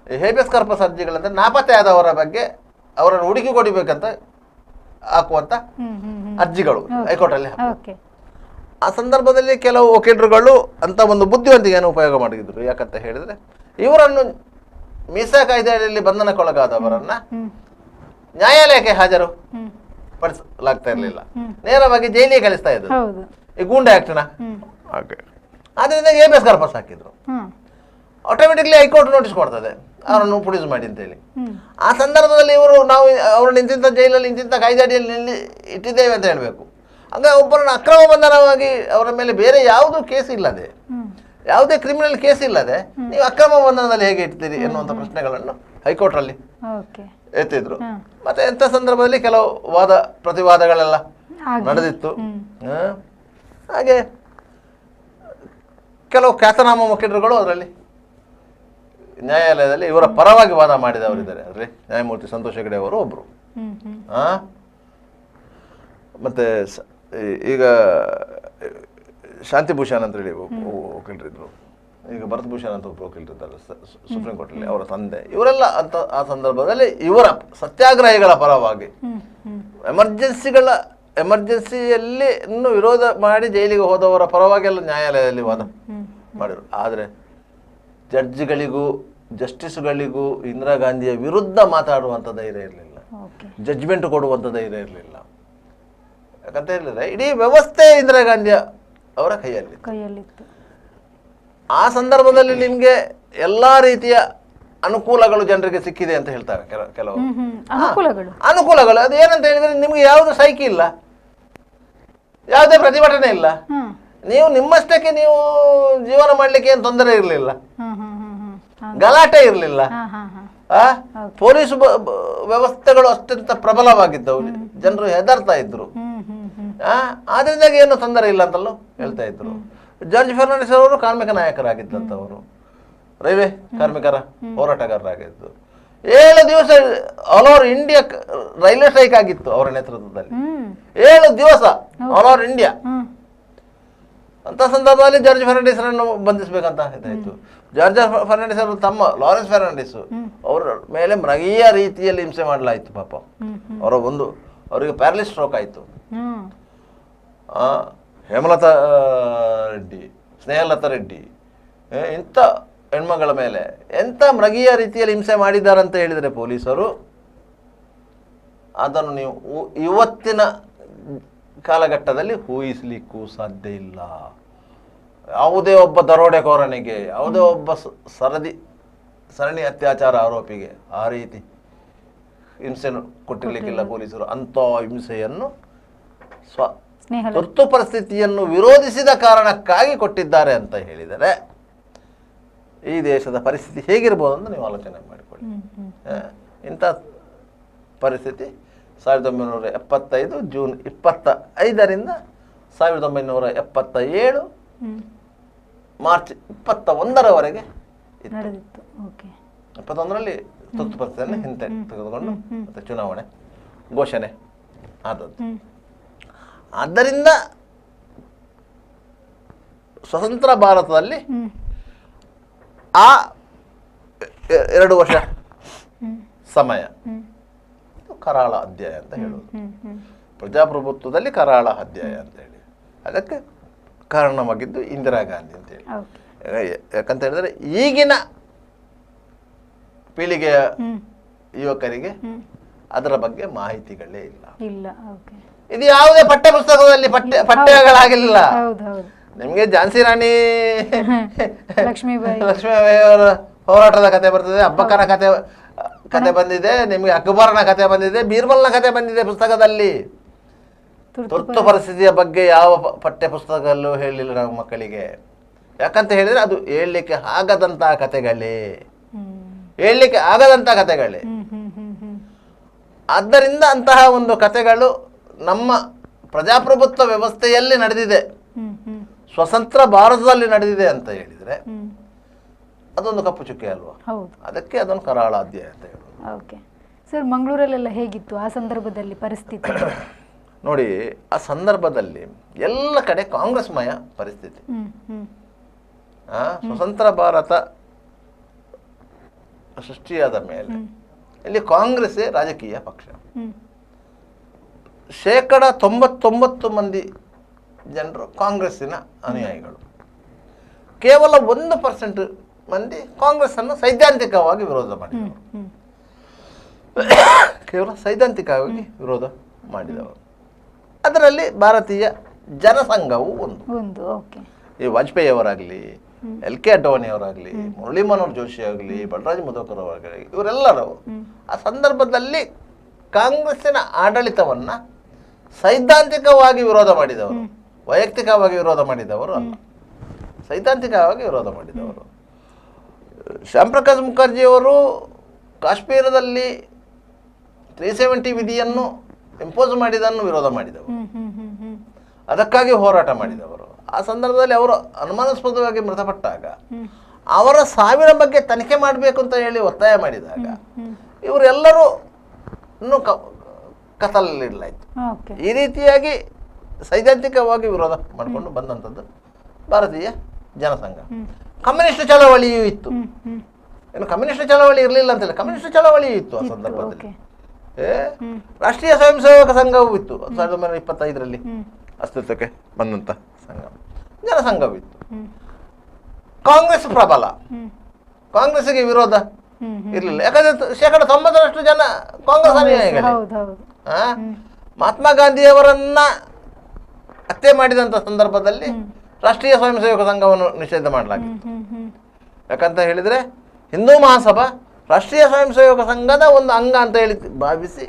ಈ ಹೇಬಿಯಸ್ ಕಾರ್ಪಸ್ ಅರ್ಜಿಗಳಂದ್ರೆ ನಾಪತ್ತೆ ಆದವರ ಬಗ್ಗೆ ಅವರನ್ನು ಹುಡುಕಿ ಕೊಡಿಬೇಕಂತ ಹಾಕುವಂತ ಅರ್ಜಿಗಳು ಹೈಕೋರ್ಟಲ್ಲಿ. ಆ ಸಂದರ್ಭದಲ್ಲಿ ಕೆಲವು ವಕೀಲರುಗಳು ಅಂತ ಒಂದು ಬುದ್ಧಿವಂತಿಕೆಯನ್ನು ಉಪಯೋಗ ಮಾಡಿದ್ರು. ಯಾಕಂತ ಹೇಳಿದ್ರೆ ಇವರನ್ನು ಮೀಸಾ ಕಾಯ್ದೆಯಲ್ಲಿ ಬಂಧನಕ್ಕೊಳಗಾದವರನ್ನ ನ್ಯಾಯಾಲಯಕ್ಕೆ ಹಾಜರು ಪಡಿಸಲಾಗ್ತಾ ಇರಲಿಲ್ಲ, ನೇರವಾಗಿ ಜೈಲಿಗೆ ಕಳಿಸ್ತಾ ಇದ್ರು. ಹೌದು. ಈ ಗೂಂಡಾ ಆಕ್ಟ್ನ ಹಾಗೆ ಆದ್ರಿಂದ ABS ಕಾರ್ಪಸ್ ಹಾಕಿದ್ರು. ಆಟೋಮೆಟಿಕ್ಲಿ ಹೈಕೋರ್ಟ್ ನೋಟಿಸ್ ಕೊಡ್ತದೆ ಅವರನ್ನು ಪ್ರೊಡ್ಯೂಸ್ ಮಾಡಿ ಅಂತೇಳಿ. ಆ ಸಂದರ್ಭದಲ್ಲಿ ಇವರು ನಾವು ಅವರು ಇಂತಿಂಥ ಜೈಲಲ್ಲಿ ಇಂತಿಂಥ ಕಾಯ್ದೆ ಅಡಿಯಲ್ಲಿ ಇಟ್ಟಿದ್ದೇವೆ ಅಂತ ಹೇಳಬೇಕು. ಹಂಗ ಒಬ್ಬರನ್ನು ಅಕ್ರಮ ಬಂಧನವಾಗಿ ಅವರ ಮೇಲೆ ಬೇರೆ ಯಾವುದೂ ಕೇಸ್ ಇಲ್ಲದೆ, ಯಾವುದೇ ಕ್ರಿಮಿನಲ್ ಕೇಸ್ ಇಲ್ಲದೆ ನೀವು ಅಕ್ರಮ ಬಂಧನದಲ್ಲಿ ಹೇಗೆ ಇಡ್ತೀರಿ ಎನ್ನುವಂಥ ಪ್ರಶ್ನೆಗಳನ್ನು ಹೈಕೋರ್ಟಲ್ಲಿ ಎತ್ತಿದ್ರು. ಮತ್ತೆ ಎಂಥ ಸಂದರ್ಭದಲ್ಲಿ ಕೆಲವು ವಾದ ಪ್ರತಿವಾದಗಳೆಲ್ಲ ನಡೆದಿತ್ತು. ಹಾಗೆ ಕೆಲವು ಖ್ಯಾತನಾಮ ವಕೀಲರುಗಳು ಅದರಲ್ಲಿ ನ್ಯಾಯಾಲಯದಲ್ಲಿ ಇವರ ಪರವಾಗಿ ವಾದ ಮಾಡಿದವರಿದ್ದಾರೆ. ಅದರಲ್ಲಿ ನ್ಯಾಯಮೂರ್ತಿ ಸಂತೋಷ್ ಹೆಗಡೆ ಅವರು ಒಬ್ರು. ಮತ್ತೆ ಈಗ ಶಾಂತಿಭೂಷಣ್ ಅಂತ ಹೇಳಿ ವಕೀಲರಿದ್ರು. ಈಗ ಭರತ್ ಭೂಷಣ್ ಅಂತ ಒಬ್ಬರು ವಕೀಲರಿದ್ದಾರೆ ಸುಪ್ರೀಂ ಕೋರ್ಟಲ್ಲಿ, ಅವರ ತಂದೆ. ಇವರೆಲ್ಲ ಅಂತ ಆ ಸಂದರ್ಭದಲ್ಲಿ ಇವರ ಸತ್ಯಾಗ್ರಹಿಗಳ ಪರವಾಗಿ ಎಮರ್ಜೆನ್ಸಿಯಲ್ಲಿ ಇನ್ನು ವಿರೋಧ ಮಾಡಿ ಜೈಲಿಗೆ ಹೋದವರ ಪರವಾಗಿ ಎಲ್ಲ ನ್ಯಾಯಾಲಯದಲ್ಲಿ ವಾದ ಮಾಡಿದರು. ಆದರೆ ಜಡ್ಜ್ಗಳಿಗೂ ಜಸ್ಟಿಸ್ಗಳಿಗೂ ಇಂದಿರಾ ಗಾಂಧಿಯ ವಿರುದ್ಧ ಮಾತಾಡುವಂಥ ಧೈರ್ಯ ಇರಲಿಲ್ಲ, ಜಡ್ಜ್ಮೆಂಟ್ ಕೊಡುವಂಥ ಧೈರ್ಯ ಇರಲಿಲ್ಲ. ಯಾಕಂತ ಹೇಳಿದ್ರೆ ಇಡೀ ವ್ಯವಸ್ಥೆ ಇಂದಿರಾ ಗಾಂಧಿಯ ಅವರ ಕೈಯಲ್ಲಿತ್ತು. ಆ ಸಂದರ್ಭದಲ್ಲಿ ನಿಮಗೆ ಎಲ್ಲಾ ರೀತಿಯ ಅನುಕೂಲಗಳು ಜನರಿಗೆ ಸಿಕ್ಕಿದೆ ಅಂತ ಹೇಳ್ತಾರೆ ಕೆಲವು ಅನುಕೂಲಗಳು. ಅದು ಏನಂತ ಹೇಳಿದ್ರೆ ನಿಮ್ಗೆ ಯಾವುದು ಸೈಕಿ ಇಲ್ಲ, ಯಾವುದೇ ಪ್ರತಿಭಟನೆ ಇಲ್ಲ, ನೀವು ನಿಮ್ಮಷ್ಟಕ್ಕೆ ನೀವು ಜೀವನ ಮಾಡ್ಲಿಕ್ಕೆ ಏನು ತೊಂದರೆ ಇರಲಿಲ್ಲ, ಗಲಾಟೆ ಇರಲಿಲ್ಲ. ಪೊಲೀಸ್ ವ್ಯವಸ್ಥೆಗಳು ಅತ್ಯಂತ ಪ್ರಬಲವಾಗಿದ್ದವು, ಜನರು ಹೆದರ್ತಾ ಇದ್ರು. ಆದ್ರಿಂದಾಗಿ ಏನು ತೊಂದರೆ ಇಲ್ಲ ಅಂತಲೂ ಹೇಳ್ತಾ ಇದ್ರು. ಜಾರ್ಜ್ ಫರ್ನಾಂಡಿಸ್ ಅವರು ಕಾರ್ಮಿಕ ನಾಯಕರಾಗಿದ್ದಂಥವರು, ರೈಲ್ವೆ ಕಾರ್ಮಿಕರ ಹೋರಾಟಗಾರರಾಗಿದ್ದು. 7 ದಿವಸ all over India railway strike ಆಗಿತ್ತು ಅವರ ನೇತೃತ್ವದಲ್ಲಿ. 7 ದಿವಸ ಆಲ್ ಓವರ್ ಇಂಡಿಯಾ. ಅಂತ ಸಂದರ್ಭದಲ್ಲಿ ಜಾರ್ಜ್ ಫರ್ನಾಂಡಿಸ್ರನ್ನು ಬಂಧಿಸಬೇಕಂತ ಇದಾಯಿತು. ಜಾರ್ಜ್ ಫರ್ನಾಂಡಿಸ್ ಅವರು ತಮ್ಮ ಲಾರೆನ್ಸ್ ಫರ್ನಾಂಡಿಸ್ ಅವರ ಮೇಲೆ ಮೃಗೀಯ ರೀತಿಯಲ್ಲಿ ಹಿಂಸೆ ಮಾಡಲಾಯಿತು. ಪಾಪ ಅವರಿಗೆ ಪ್ಯಾರಲಿಸ್ ಸ್ಟ್ರೋಕ್ ಆಯಿತು. ಹೇಮಲತಾ ರೆಡ್ಡಿ, ಸ್ನೇಹಲತಾ ರೆಡ್ಡಿ ಇಂಥ ಹೆಣ್ಮಗಳ ಮೇಲೆ ಎಂಥ ಮೃಗೀಯ ರೀತಿಯಲ್ಲಿ ಹಿಂಸೆ ಮಾಡಿದ್ದಾರಂತ ಹೇಳಿದರೆ ಪೊಲೀಸರು, ಅದನ್ನು ನೀವು ಇವತ್ತಿನ ಕಾಲಘಟ್ಟದಲ್ಲಿ ಊಹಿಸಲಿಕ್ಕೂ ಸಾಧ್ಯ ಇಲ್ಲ. ಯಾವುದೇ ಒಬ್ಬ ದರೋಡೆಕೋರನಿಗೆ, ಯಾವುದೇ ಒಬ್ಬ ಸರಣಿ ಅತ್ಯಾಚಾರ ಆರೋಪಿಗೆ ಆ ರೀತಿ ಹಿಂಸೆಯನ್ನು ಕೊಟ್ಟಿರ್ಲಿಕ್ಕಿಲ್ಲ ಪೊಲೀಸರು. ಅಂಥ ಹಿಂಸೆಯನ್ನು ತುರ್ತು ಪರಿಸ್ಥಿತಿಯನ್ನು ವಿರೋಧಿಸಿದ ಕಾರಣಕ್ಕಾಗಿ ಕೊಟ್ಟಿದ್ದಾರೆ ಅಂತ ಹೇಳಿದರೆ ಈ ದೇಶದ ಪರಿಸ್ಥಿತಿ ಹೇಗಿರ್ಬೋದು ಅಂತ ನೀವು ಆಲೋಚನೆ ಮಾಡಿಕೊಳ್ಳಿ. ಇಂಥ ಪರಿಸ್ಥಿತಿ 1975 ಜೂನ್ 25ರಿಂದ 1977 ಮಾರ್ಚ್ 21ರವರೆಗೆ ಇತ್ತು. 21ರಲ್ಲಿ ತುರ್ತು ಪರಿಸ್ಥಿತಿಯನ್ನು ತೆಗೆದುಕೊಂಡು ಮತ್ತೆ ಚುನಾವಣೆ ಘೋಷಣೆ ಆದದ್ದು. ಆದ್ದರಿಂದ ಸ್ವತಂತ್ರ ಭಾರತದಲ್ಲಿ ಆ 2 ವರ್ಷ ಸಮಯ ಕರಾಳ ಅಧ್ಯಾಯ ಅಂತ ಹೇಳುವುದು. ಪ್ರಜಾಪ್ರಭುತ್ವದಲ್ಲಿ ಕರಾಳ ಅಧ್ಯಾಯ ಅಂತ ಹೇಳಿ ಅದಕ್ಕೆ ಕಾರಣವಾಗಿದ್ದು ಇಂದಿರಾ ಗಾಂಧಿ ಅಂತ ಹೇಳಿ. ಯಾಕಂತ ಹೇಳಿದ್ರೆ ಈಗಿನ ಪೀಳಿಗೆಯ ಯುವಕರಿಗೆ ಅದರ ಬಗ್ಗೆ ಮಾಹಿತಿಗಳೇ ಇಲ್ಲ. ಇದು ಯಾವುದೇ ಪಠ್ಯ ಪುಸ್ತಕದಲ್ಲಿ ಪಠ್ಯಗಳಾಗಿಲ್ಲ. ನಿಮ್ಗೆ ಝಾನ್ಸಿ ರಾಣಿ ಲಕ್ಷ್ಮೀಬಾಯಿ ಅವರ ಹೋರಾಟದ ಕತೆ ಬರ್ತದೆ, ಅಬ್ಬಕ್ಕನ ಕತೆ ಬಂದಿದೆ, ನಿಮ್ಗೆ ಅಕ್ಬರನ ಕತೆ ಬಂದಿದೆ, ಬೀರ್ಬಲ್ನ ಕತೆ ಬಂದಿದೆ ಪುಸ್ತಕದಲ್ಲಿ. ತುರ್ತು ಪರಿಸ್ಥಿತಿಯ ಬಗ್ಗೆ ಯಾವ ಪಠ್ಯ ಪುಸ್ತಕದಲ್ಲೂ ಹೇಳಿಲ್ಲ ನಾವು ಮಕ್ಕಳಿಗೆ. ಯಾಕಂತ ಹೇಳಿದ್ರೆ ಅದು ಹೇಳಲಿಕ್ಕೆ ಆಗದಂತಹ ಕತೆಗಳೇ. ಆದ್ದರಿಂದ ಅಂತಹ ಒಂದು ಕತೆಗಳು ನಮ್ಮ ಪ್ರಜಾಪ್ರಭುತ್ವ ವ್ಯವಸ್ಥೆಯಲ್ಲಿ ನಡೆದಿದೆ, ಸ್ವತಂತ್ರ ಭಾರತದಲ್ಲಿ ನಡೆದಿದೆ ಅಂತ ಹೇಳಿದ್ರೆ ಅದೊಂದು ಕಪ್ಪು ಚುಕ್ಕೆ ಅಲ್ವಾ? ಅದಕ್ಕೆ ಅದೊಂದು ಕರಾಳ ಅಧ್ಯಾಯ ಅಂತ ಹೇಳೋದು. ಸರ್, ಮಂಗಳೂರಲ್ಲೆಲ್ಲ ಹೇಗಿತ್ತು ಆ ಸಂದರ್ಭದಲ್ಲಿ ಪರಿಸ್ಥಿತಿ? ನೋಡಿ, ಆ ಸಂದರ್ಭದಲ್ಲಿ ಎಲ್ಲ ಕಡೆ ಕಾಂಗ್ರೆಸ್ಮಯ ಪರಿಸ್ಥಿತಿ. ಸ್ವತಂತ್ರ ಭಾರತ ಸೃಷ್ಟಿಯಾದ ಮೇಲೆ ಇಲ್ಲಿ ಕಾಂಗ್ರೆಸ್ ರಾಜಕೀಯ ಪಕ್ಷ. 99% ಮಂದಿ ಜನರು ಕಾಂಗ್ರೆಸ್ಸಿನ ಅನುಯಾಯಿಗಳು. ಕೇವಲ 1% ಮಂದಿ ಕಾಂಗ್ರೆಸ್ ಅನ್ನು ಸೈದ್ಧಾಂತಿಕವಾಗಿ ವಿರೋಧ ಮಾಡಿದವರು, ಕೇವಲ ಸೈದ್ಧಾಂತಿಕವಾಗಿ ವಿರೋಧ ಮಾಡಿದವರು. ಅದರಲ್ಲಿ ಭಾರತೀಯ ಜನಸಂಘವು ಒಂದು. ಈ ವಾಜಪೇಯಿ ಅವರಾಗಲಿ, LK ಅಡ್ವಾಣಿ ಅವರಾಗಲಿ, ಮುರಳಿ ಮನೋಹರ್ ಜೋಶಿ ಆಗಲಿ, ಬಲರಾಜ್ ಮಧೋಕರ್ ಅವರಾಗಲಿ, ಇವರೆಲ್ಲರೂ ಆ ಸಂದರ್ಭದಲ್ಲಿ ಕಾಂಗ್ರೆಸ್ಸಿನ ಆಡಳಿತವನ್ನ ಸೈದ್ಧಾಂತಿಕವಾಗಿ ವಿರೋಧ ಮಾಡಿದವರು, ವೈಯಕ್ತಿಕವಾಗಿ ವಿರೋಧ ಮಾಡಿದವರು ಅಲ್ಲ, ಸೈದ್ಧಾಂತಿಕವಾಗಿ ವಿರೋಧ ಮಾಡಿದವರು. ಶ್ಯಾಮ್ ಪ್ರಕಾಶ್ ಮುಖರ್ಜಿಯವರು ಕಾಶ್ಮೀರದಲ್ಲಿ 370 ವಿಧಿಯನ್ನು ಇಂಪೋಸ್ ಮಾಡಿದನ್ನು ವಿರೋಧ ಮಾಡಿದವರು, ಅದಕ್ಕಾಗಿ ಹೋರಾಟ ಮಾಡಿದವರು. ಆ ಸಂದರ್ಭದಲ್ಲಿ ಅವರು ಅನುಮಾನಾಸ್ಪದವಾಗಿ ಮೃತಪಟ್ಟಾಗ ಅವರ ಸಾವಿನ ಬಗ್ಗೆ ತನಿಖೆ ಮಾಡಬೇಕು ಅಂತ ಹೇಳಿ ಒತ್ತಾಯ ಮಾಡಿದಾಗ ಇವರೆಲ್ಲರೂ ಇನ್ನೂ ಕತ್ತಲಲ್ಲಿಡಲಾಯಿತು. ಈ ರೀತಿಯಾಗಿ ಸೈದ್ಧಾಂತಿಕವಾಗಿ ವಿರೋಧ ಮಾಡಿಕೊಂಡು ಬಂದಂಥದ್ದು ಭಾರತೀಯ ಜನಸಂಘ. ಕಮ್ಯುನಿಸ್ಟ್ ಚಳವಳಿಯೂ ಇತ್ತು. ಏನು ಕಮ್ಯುನಿಸ್ಟ್ ಚಳವಳಿ ಇರಲಿಲ್ಲ ಅಂತೇಳಿ, ಕಮ್ಯುನಿಸ್ಟ್ ಚಳವಳಿಯೂ ಇತ್ತು ಆ ಸಂದರ್ಭದಲ್ಲಿ. ರಾಷ್ಟ್ರೀಯ ಸ್ವಯಂ ಸೇವಕ ಸಂಘವೂ ಇತ್ತು. 1925ರಲ್ಲಿ ಅಸ್ತಿತ್ವಕ್ಕೆ ಬಂದಂತ ಸಂಘ, ಜನಸಂಘವಿತ್ತು. ಕಾಂಗ್ರೆಸ್ ಪ್ರಬಲ, ಕಾಂಗ್ರೆಸ್ಗೆ ವಿರೋಧ ಇರಲಿಲ್ಲ. ಯಾಕಂದ್ರೆ 90% ಜನ ಕಾಂಗ್ರೆಸ್ ಅನುಯಾಯಿಗಳೇ. ಮಹಾತ್ಮ ಗಾಂಧಿಯವರನ್ನ ಹತ್ಯೆ ಮಾಡಿದಂತ ಸಂದರ್ಭದಲ್ಲಿ ರಾಷ್ಟ್ರೀಯ ಸ್ವಯಂ ಸೇವಕ ಸಂಘವನ್ನು ನಿಷೇಧ ಮಾಡಲಾಗಿತ್ತು. ಯಾಕಂತ ಹೇಳಿದ್ರೆ ಹಿಂದೂ ಮಹಾಸಭಾ ರಾಷ್ಟ್ರೀಯ ಸ್ವಯಂ ಸೇವಕ ಸಂಘದ ಒಂದು ಅಂಗ ಅಂತ ಹೇಳಿ ಭಾವಿಸಿ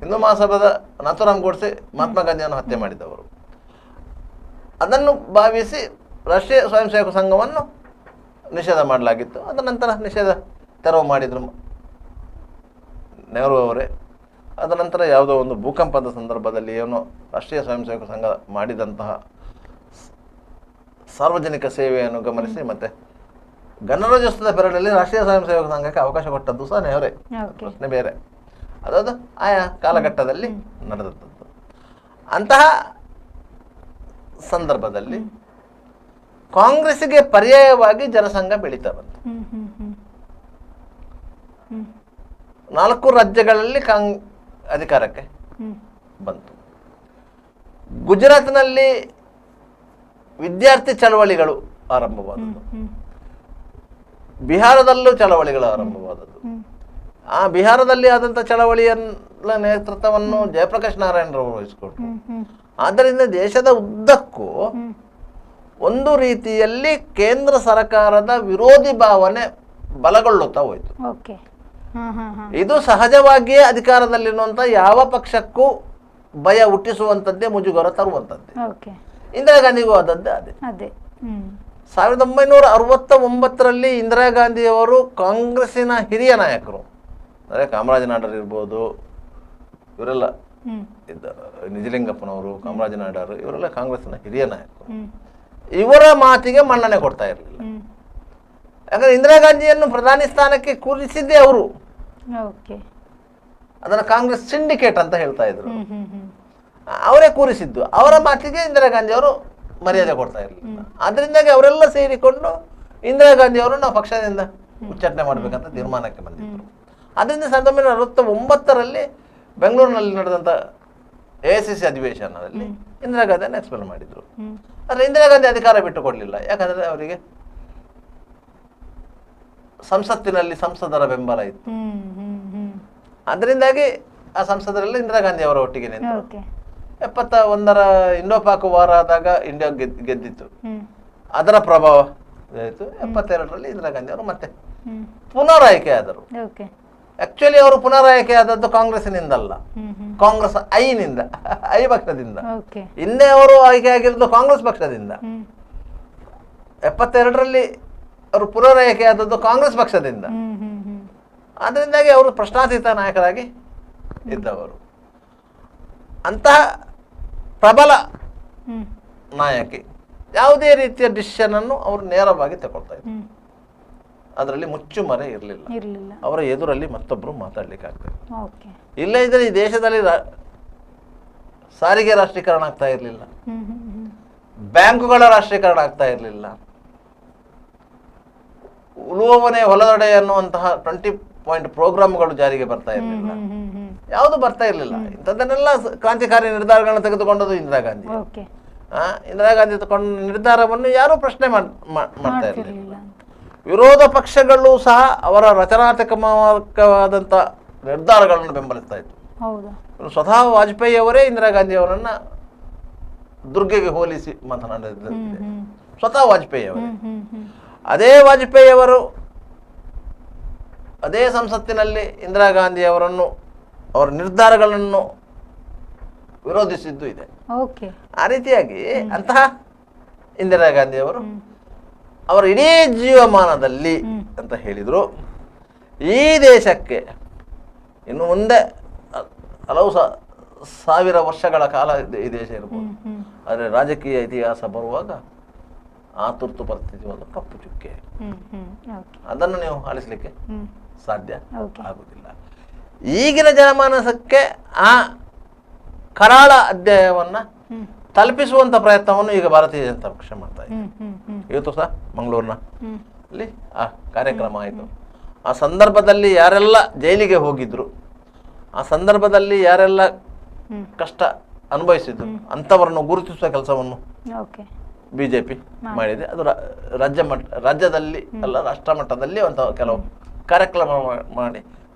ಹಿಂದೂ ಮಹಾಸಭಾದ ನಾಥೂರಾಮ್ ಗೋಡ್ಸೆ ಮಹಾತ್ಮ ಗಾಂಧಿಯನ್ನು ಹತ್ಯೆ ಮಾಡಿದವರು. ಅದನ್ನು ಭಾವಿಸಿ ರಾಷ್ಟ್ರೀಯ ಸ್ವಯಂ ಸೇವಕ ಸಂಘವನ್ನು ನಿಷೇಧ ಮಾಡಲಾಗಿತ್ತು. ಅದ ನಂತರ ನಿಷೇಧ ತೆರವು ಮಾಡಿದ್ರು ನೆಹರು ಅವರೇ. ಅದ ನಂತರ ಯಾವುದೋ ಒಂದು ಭೂಕಂಪದ ಸಂದರ್ಭದಲ್ಲಿ ಏನೋ ರಾಷ್ಟ್ರೀಯ ಸ್ವಯಂ ಸೇವಕ ಸಂಘ ಮಾಡಿದಂತಹ ಸಾರ್ವಜನಿಕ ಸೇವೆಯನ್ನು ಗಮನಿಸಿ ಮತ್ತೆ ಗಣರಾಜ್ಯೋತ್ಸವದ ಪೆರೇಡಲ್ಲಿ ರಾಷ್ಟ್ರೀಯ ಸ್ವಯಂ ಸೇವಕ ಸಂಘಕ್ಕೆ ಅವಕಾಶ ಕೊಟ್ಟದ್ದು ಸಹ ನೆಹರೇ. ಪ್ರಶ್ನೆ ಬೇರೆ, ಅದದು ಆಯಾ ಕಾಲಘಟ್ಟದಲ್ಲಿ ನಡೆದದ್ದು. ಅಂತಹ ಸಂದರ್ಭದಲ್ಲಿ ಕಾಂಗ್ರೆಸ್ಗೆ ಪರ್ಯಾಯವಾಗಿ ಜನಸಂಘ ಬೆಳೀತಾ ಬಂತು. 4 ರಾಜ್ಯಗಳಲ್ಲಿ ಅಧಿಕಾರಕ್ಕೆ ಬಂತು. ಗುಜರಾತ್ನಲ್ಲಿ ವಿದ್ಯಾರ್ಥಿ ಚಳವಳಿಗಳು ಆರಂಭವಾದದ್ದು, ಬಿಹಾರದಲ್ಲೂ ಚಳವಳಿಗಳು ಆರಂಭವಾದದ್ದು. ಆ ಬಿಹಾರದಲ್ಲಿ ಆದಂಥ ಚಳವಳಿಯ ನೇತೃತ್ವವನ್ನು ಜಯಪ್ರಕಾಶ್ ನಾರಾಯಣರವರು ವಹಿಸಿಕೊಟ್ರು. ಆದ್ದರಿಂದ ದೇಶದ ಉದ್ದಕ್ಕೂ ಒಂದು ರೀತಿಯಲ್ಲಿ ಕೇಂದ್ರ ಸರ್ಕಾರದ ವಿರೋಧಿ ಭಾವನೆ ಬಲಗೊಳ್ಳುತ್ತಾ ಹೋಯಿತು. ಇದು ಸಹಜವಾಗಿಯೇ ಅಧಿಕಾರದಲ್ಲಿರುವಂಥ ಯಾವ ಪಕ್ಷಕ್ಕೂ ಭಯ ಹುಟ್ಟಿಸುವಂಥದ್ದೇ, ಮುಜುಗರ ತರುವಂಥದ್ದೇ. ಇಂದಿರಾ ಗಾಂಧಿಗೂ ಆದದ್ದೇ ಅದೇ. 1969ರಲ್ಲಿ ಇಂದಿರಾ ಗಾಂಧಿಯವರು ಕಾಂಗ್ರೆಸ್ಸಿನ ಹಿರಿಯ ನಾಯಕರು, ಅಂದರೆ ಕಾಮರಾಜ ನಾಡರ್ ಇರ್ಬೋದು, ಇವರೆಲ್ಲ ಇದ್ದಾರೆ, ನಿಜಲಿಂಗಪ್ಪನವರು, ಕಾಮರಾಜ ನಾಡರ್, ಇವರೆಲ್ಲ ಕಾಂಗ್ರೆಸ್ಸಿನ ಹಿರಿಯ ನಾಯಕರು. ಇವರ ಮಾತಿಗೆ ಮನ್ನಣೆ ಕೊಡ್ತಾ ಇರಲಿಲ್ಲ. ಯಾಕಂದ್ರೆ ಇಂದಿರಾ ಗಾಂಧಿಯನ್ನು ಪ್ರಧಾನಿ ಸ್ಥಾನಕ್ಕೆ ಕೂರಿಸಿದ್ದೇ ಅವರು. ಅದನ್ನು ಕಾಂಗ್ರೆಸ್ ಸಿಂಡಿಕೇಟ್ ಅಂತ ಹೇಳ್ತಾ ಇದ್ರು. ಅವರೇ ಕೂರಿಸಿದ್ದು. ಅವರ ಮಾತಿಗೆ ಇಂದಿರಾ ಗಾಂಧಿ ಅವರು ಮರ್ಯಾದೆ ಕೊಡ್ತಾ ಇರಲಿಲ್ಲ. ಅದರಿಂದಾಗಿ ಅವರೆಲ್ಲ ಸೇರಿಕೊಂಡು ಇಂದಿರಾ ಗಾಂಧಿ ಅವರು ನಾವು ಪಕ್ಷದಿಂದ ಉಚ್ಚಾಟನೆ ಮಾಡಬೇಕಂತ ತೀರ್ಮಾನಕ್ಕೆ ಬಂದಿದ್ರು. ಅದರಿಂದ 1969ರಲ್ಲಿ ಬೆಂಗಳೂರಿನಲ್ಲಿ ನಡೆದಂಥ AICC ಅಧಿವೇಶನದಲ್ಲಿ ಇಂದಿರಾ ಗಾಂಧಿಯನ್ನು ಎಕ್ಸ್ಪೆಲ್ ಮಾಡಿದ್ರು. ಆದರೆ ಇಂದಿರಾ ಗಾಂಧಿ ಅಧಿಕಾರ ಬಿಟ್ಟು ಕೊಡಲಿಲ್ಲ. ಯಾಕಂದರೆ ಅವರಿಗೆ ಸಂಸತ್ತಿನಲ್ಲಿ ಸಂಸದರ ಬೆಂಬಲ ಇತ್ತು. ಅದರಿಂದಾಗಿ ಆ ಸಂಸದರಲ್ಲಿ ಇಂದಿರಾ ಗಾಂಧಿ ಅವರ ಒಟ್ಟಿಗೆ ನಿಂತರು. 71ರ ಇಂಡೋ-ಪಾಕ್ ವಾರ ಆದಾಗ ಇಂಡಿಯಾ ಗೆದ್ದಿತ್ತು. ಅದರ ಪ್ರಭಾವ ಆಯಿತು. 72ರಲ್ಲಿ ಇಂದಿರಾ ಗಾಂಧಿ ಅವರು ಮತ್ತೆ ಪುನರಾಯ್ಕೆ ಆದರು. ಆಕ್ಚುಲಿ ಅವರು ಪುನರಾಯ್ಕೆ ಆದದ್ದು ಕಾಂಗ್ರೆಸ್ನಿಂದಲ್ಲ, ಕಾಂಗ್ರೆಸ್ ಐನಿಂದ, ಐ ಪಕ್ಷದಿಂದ. ಹಿಂದೆ ಅವರು ಆಯ್ಕೆ ಆಗಿರೋದು ಕಾಂಗ್ರೆಸ್ ಪಕ್ಷದಿಂದ. 72ರಲ್ಲಿ ಅವರು ಪುನರಾಯ್ಕೆ ಆದದ್ದು ಕಾಂಗ್ರೆಸ್ ಪಕ್ಷದಿಂದ. ಅದರಿಂದಾಗಿ ಅವರು ಪ್ರಶ್ನಾತೀತ ನಾಯಕರಾಗಿ ಇದ್ದವರು. ಅಂತಹ ಪ್ರಬಲ ನಾಯಕಿ ಯಾವುದೇ ರೀತಿಯ ಡಿಸಿಷನ್ ಅನ್ನು ಅವರು ನೇರವಾಗಿ ತಗೊಳ್ತಾ ಇದ್ರು. ಅದರಲ್ಲಿ ಮುಚ್ಚುಮರೆ ಇರಲಿಲ್ಲ. ಅವರ ಎದುರಲ್ಲಿ ಮತ್ತೊಬ್ಬರು ಮಾತಾಡ್ಲಿಕ್ಕೆ ಆಗ್ತದೆ. ಇಲ್ಲ ಇದ್ರೆ ಈ ದೇಶದಲ್ಲಿ ಸಾರಿಗೆ ರಾಷ್ಟ್ರೀಕರಣ ಆಗ್ತಾ ಇರಲಿಲ್ಲ, ಬ್ಯಾಂಕುಗಳ ರಾಷ್ಟ್ರೀಕರಣ ಆಗ್ತಾ ಇರಲಿಲ್ಲ, ಉಳುವವನೇ ಹೊಲದೊಡೆ ಅನ್ನುವಂತಹ 20 ಪಾಯಿಂಟ್ ಪ್ರೋಗ್ರಾಮ್ಗಳು ಜಾರಿಗೆ ಬರ್ತಾ ಇರಲಿಲ್ಲ, ಯಾವುದು ಬರ್ತಾ ಇರಲಿಲ್ಲ. ಇಂಥದ್ದನ್ನೆಲ್ಲ ಕ್ರಾಂತಿಕಾರಿ ನಿರ್ಧಾರಗಳನ್ನು ತೆಗೆದುಕೊಂಡದ್ದು ಇಂದಿರಾ ಗಾಂಧಿ. ಇಂದಿರಾ ಗಾಂಧಿ ತಗೊಂಡ ನಿರ್ಧಾರವನ್ನು ಯಾರೂ ಪ್ರಶ್ನೆ ಮಾಡ್ತಾ ಇರಲಿಲ್ಲ. ವಿರೋಧ ಪಕ್ಷಗಳು ಸಹ ಅವರ ರಚನಾತ್ಮಕವಾದಂಥ ನಿರ್ಧಾರಗಳನ್ನು ಬೆಂಬಲಿಸ್ತಾ ಇತ್ತು. ಹೌದಾ? ಸ್ವತಃ ವಾಜಪೇಯಿ ಅವರೇ ಇಂದಿರಾ ಗಾಂಧಿ ಅವರನ್ನ ದುರ್ಗೆಗೆ ಹೋಲಿಸಿ ಮಾತನಾಡಿದ್ದಾರೆ. ಸ್ವತಃ ವಾಜಪೇಯಿ ಅವರೇ. ಅದೇ ವಾಜಪೇಯಿ ಅವರು ಅದೇ ಸಂಸತ್ತಿನಲ್ಲಿ ಇಂದಿರಾ ಗಾಂಧಿ ಅವರನ್ನು ಅವರ ನಿರ್ಧಾರಗಳನ್ನು ವಿರೋಧಿಸಿದ್ದು ಇದೆ. ಆ ರೀತಿಯಾಗಿ ಅಂತಹ ಇಂದಿರಾ ಗಾಂಧಿ ಅವರು ಅವರ ಇಡೀ ಜೀವಮಾನದಲ್ಲಿ ಅಂತ ಹೇಳಿದ್ರು, ಈ ದೇಶಕ್ಕೆ ಇನ್ನು ಮುಂದೆ ಹಲವು ಸಾವಿರ ವರ್ಷಗಳ ಕಾಲ ಈ ದೇಶ ಇರ್ಬೋದು, ಆದರೆ ರಾಜಕೀಯ ಇತಿಹಾಸ ಬರುವಾಗ ಆ ತುರ್ತು ಪರಿಸ್ಥಿತಿ ಒಂದು ಕಪ್ಪು ಚುಕ್ಕೆ, ಅದನ್ನು ನೀವು ಅಳಿಸ್ಲಿಕ್ಕೆ ಸಾಧ್ಯ ಆಗುವುದಿಲ್ಲ. ಈಗಿನ ಜನಮಾನಸಕ್ಕೆ ಆ ಕರಾಳ ಅಧ್ಯಾಯವನ್ನ ತಲುಪಿಸುವಂತ ಪ್ರಯತ್ನವನ್ನು ಈಗ ಭಾರತೀಯ ಜನತಾ ಪಕ್ಷ ಮಾಡ್ತಾ ಇದೆ. ಇವತ್ತು ಸಹ ಮಂಗಳೂರಿನ ಅಲ್ಲಿ ಆ ಕಾರ್ಯಕ್ರಮ ಆಯಿತು. ಆ ಸಂದರ್ಭದಲ್ಲಿ ಯಾರೆಲ್ಲ ಜೈಲಿಗೆ ಹೋಗಿದ್ರು, ಆ ಸಂದರ್ಭದಲ್ಲಿ ಯಾರೆಲ್ಲ ಕಷ್ಟ ಅನುಭವಿಸಿದ್ರು ಅಂಥವರನ್ನು ಗುರುತಿಸುವ ಕೆಲಸವನ್ನು ಬಿಜೆಪಿ ಮಾಡಿದೆ. ಅದು ರಾಜ್ಯದಲ್ಲಿ ಅಲ್ಲ, ರಾಷ್ಟ್ರ ಮಟ್ಟದಲ್ಲಿ ಅಂತ ಕೆಲವು ಕಾರ್ಯಕ್ರಮ ಮಾಡಿ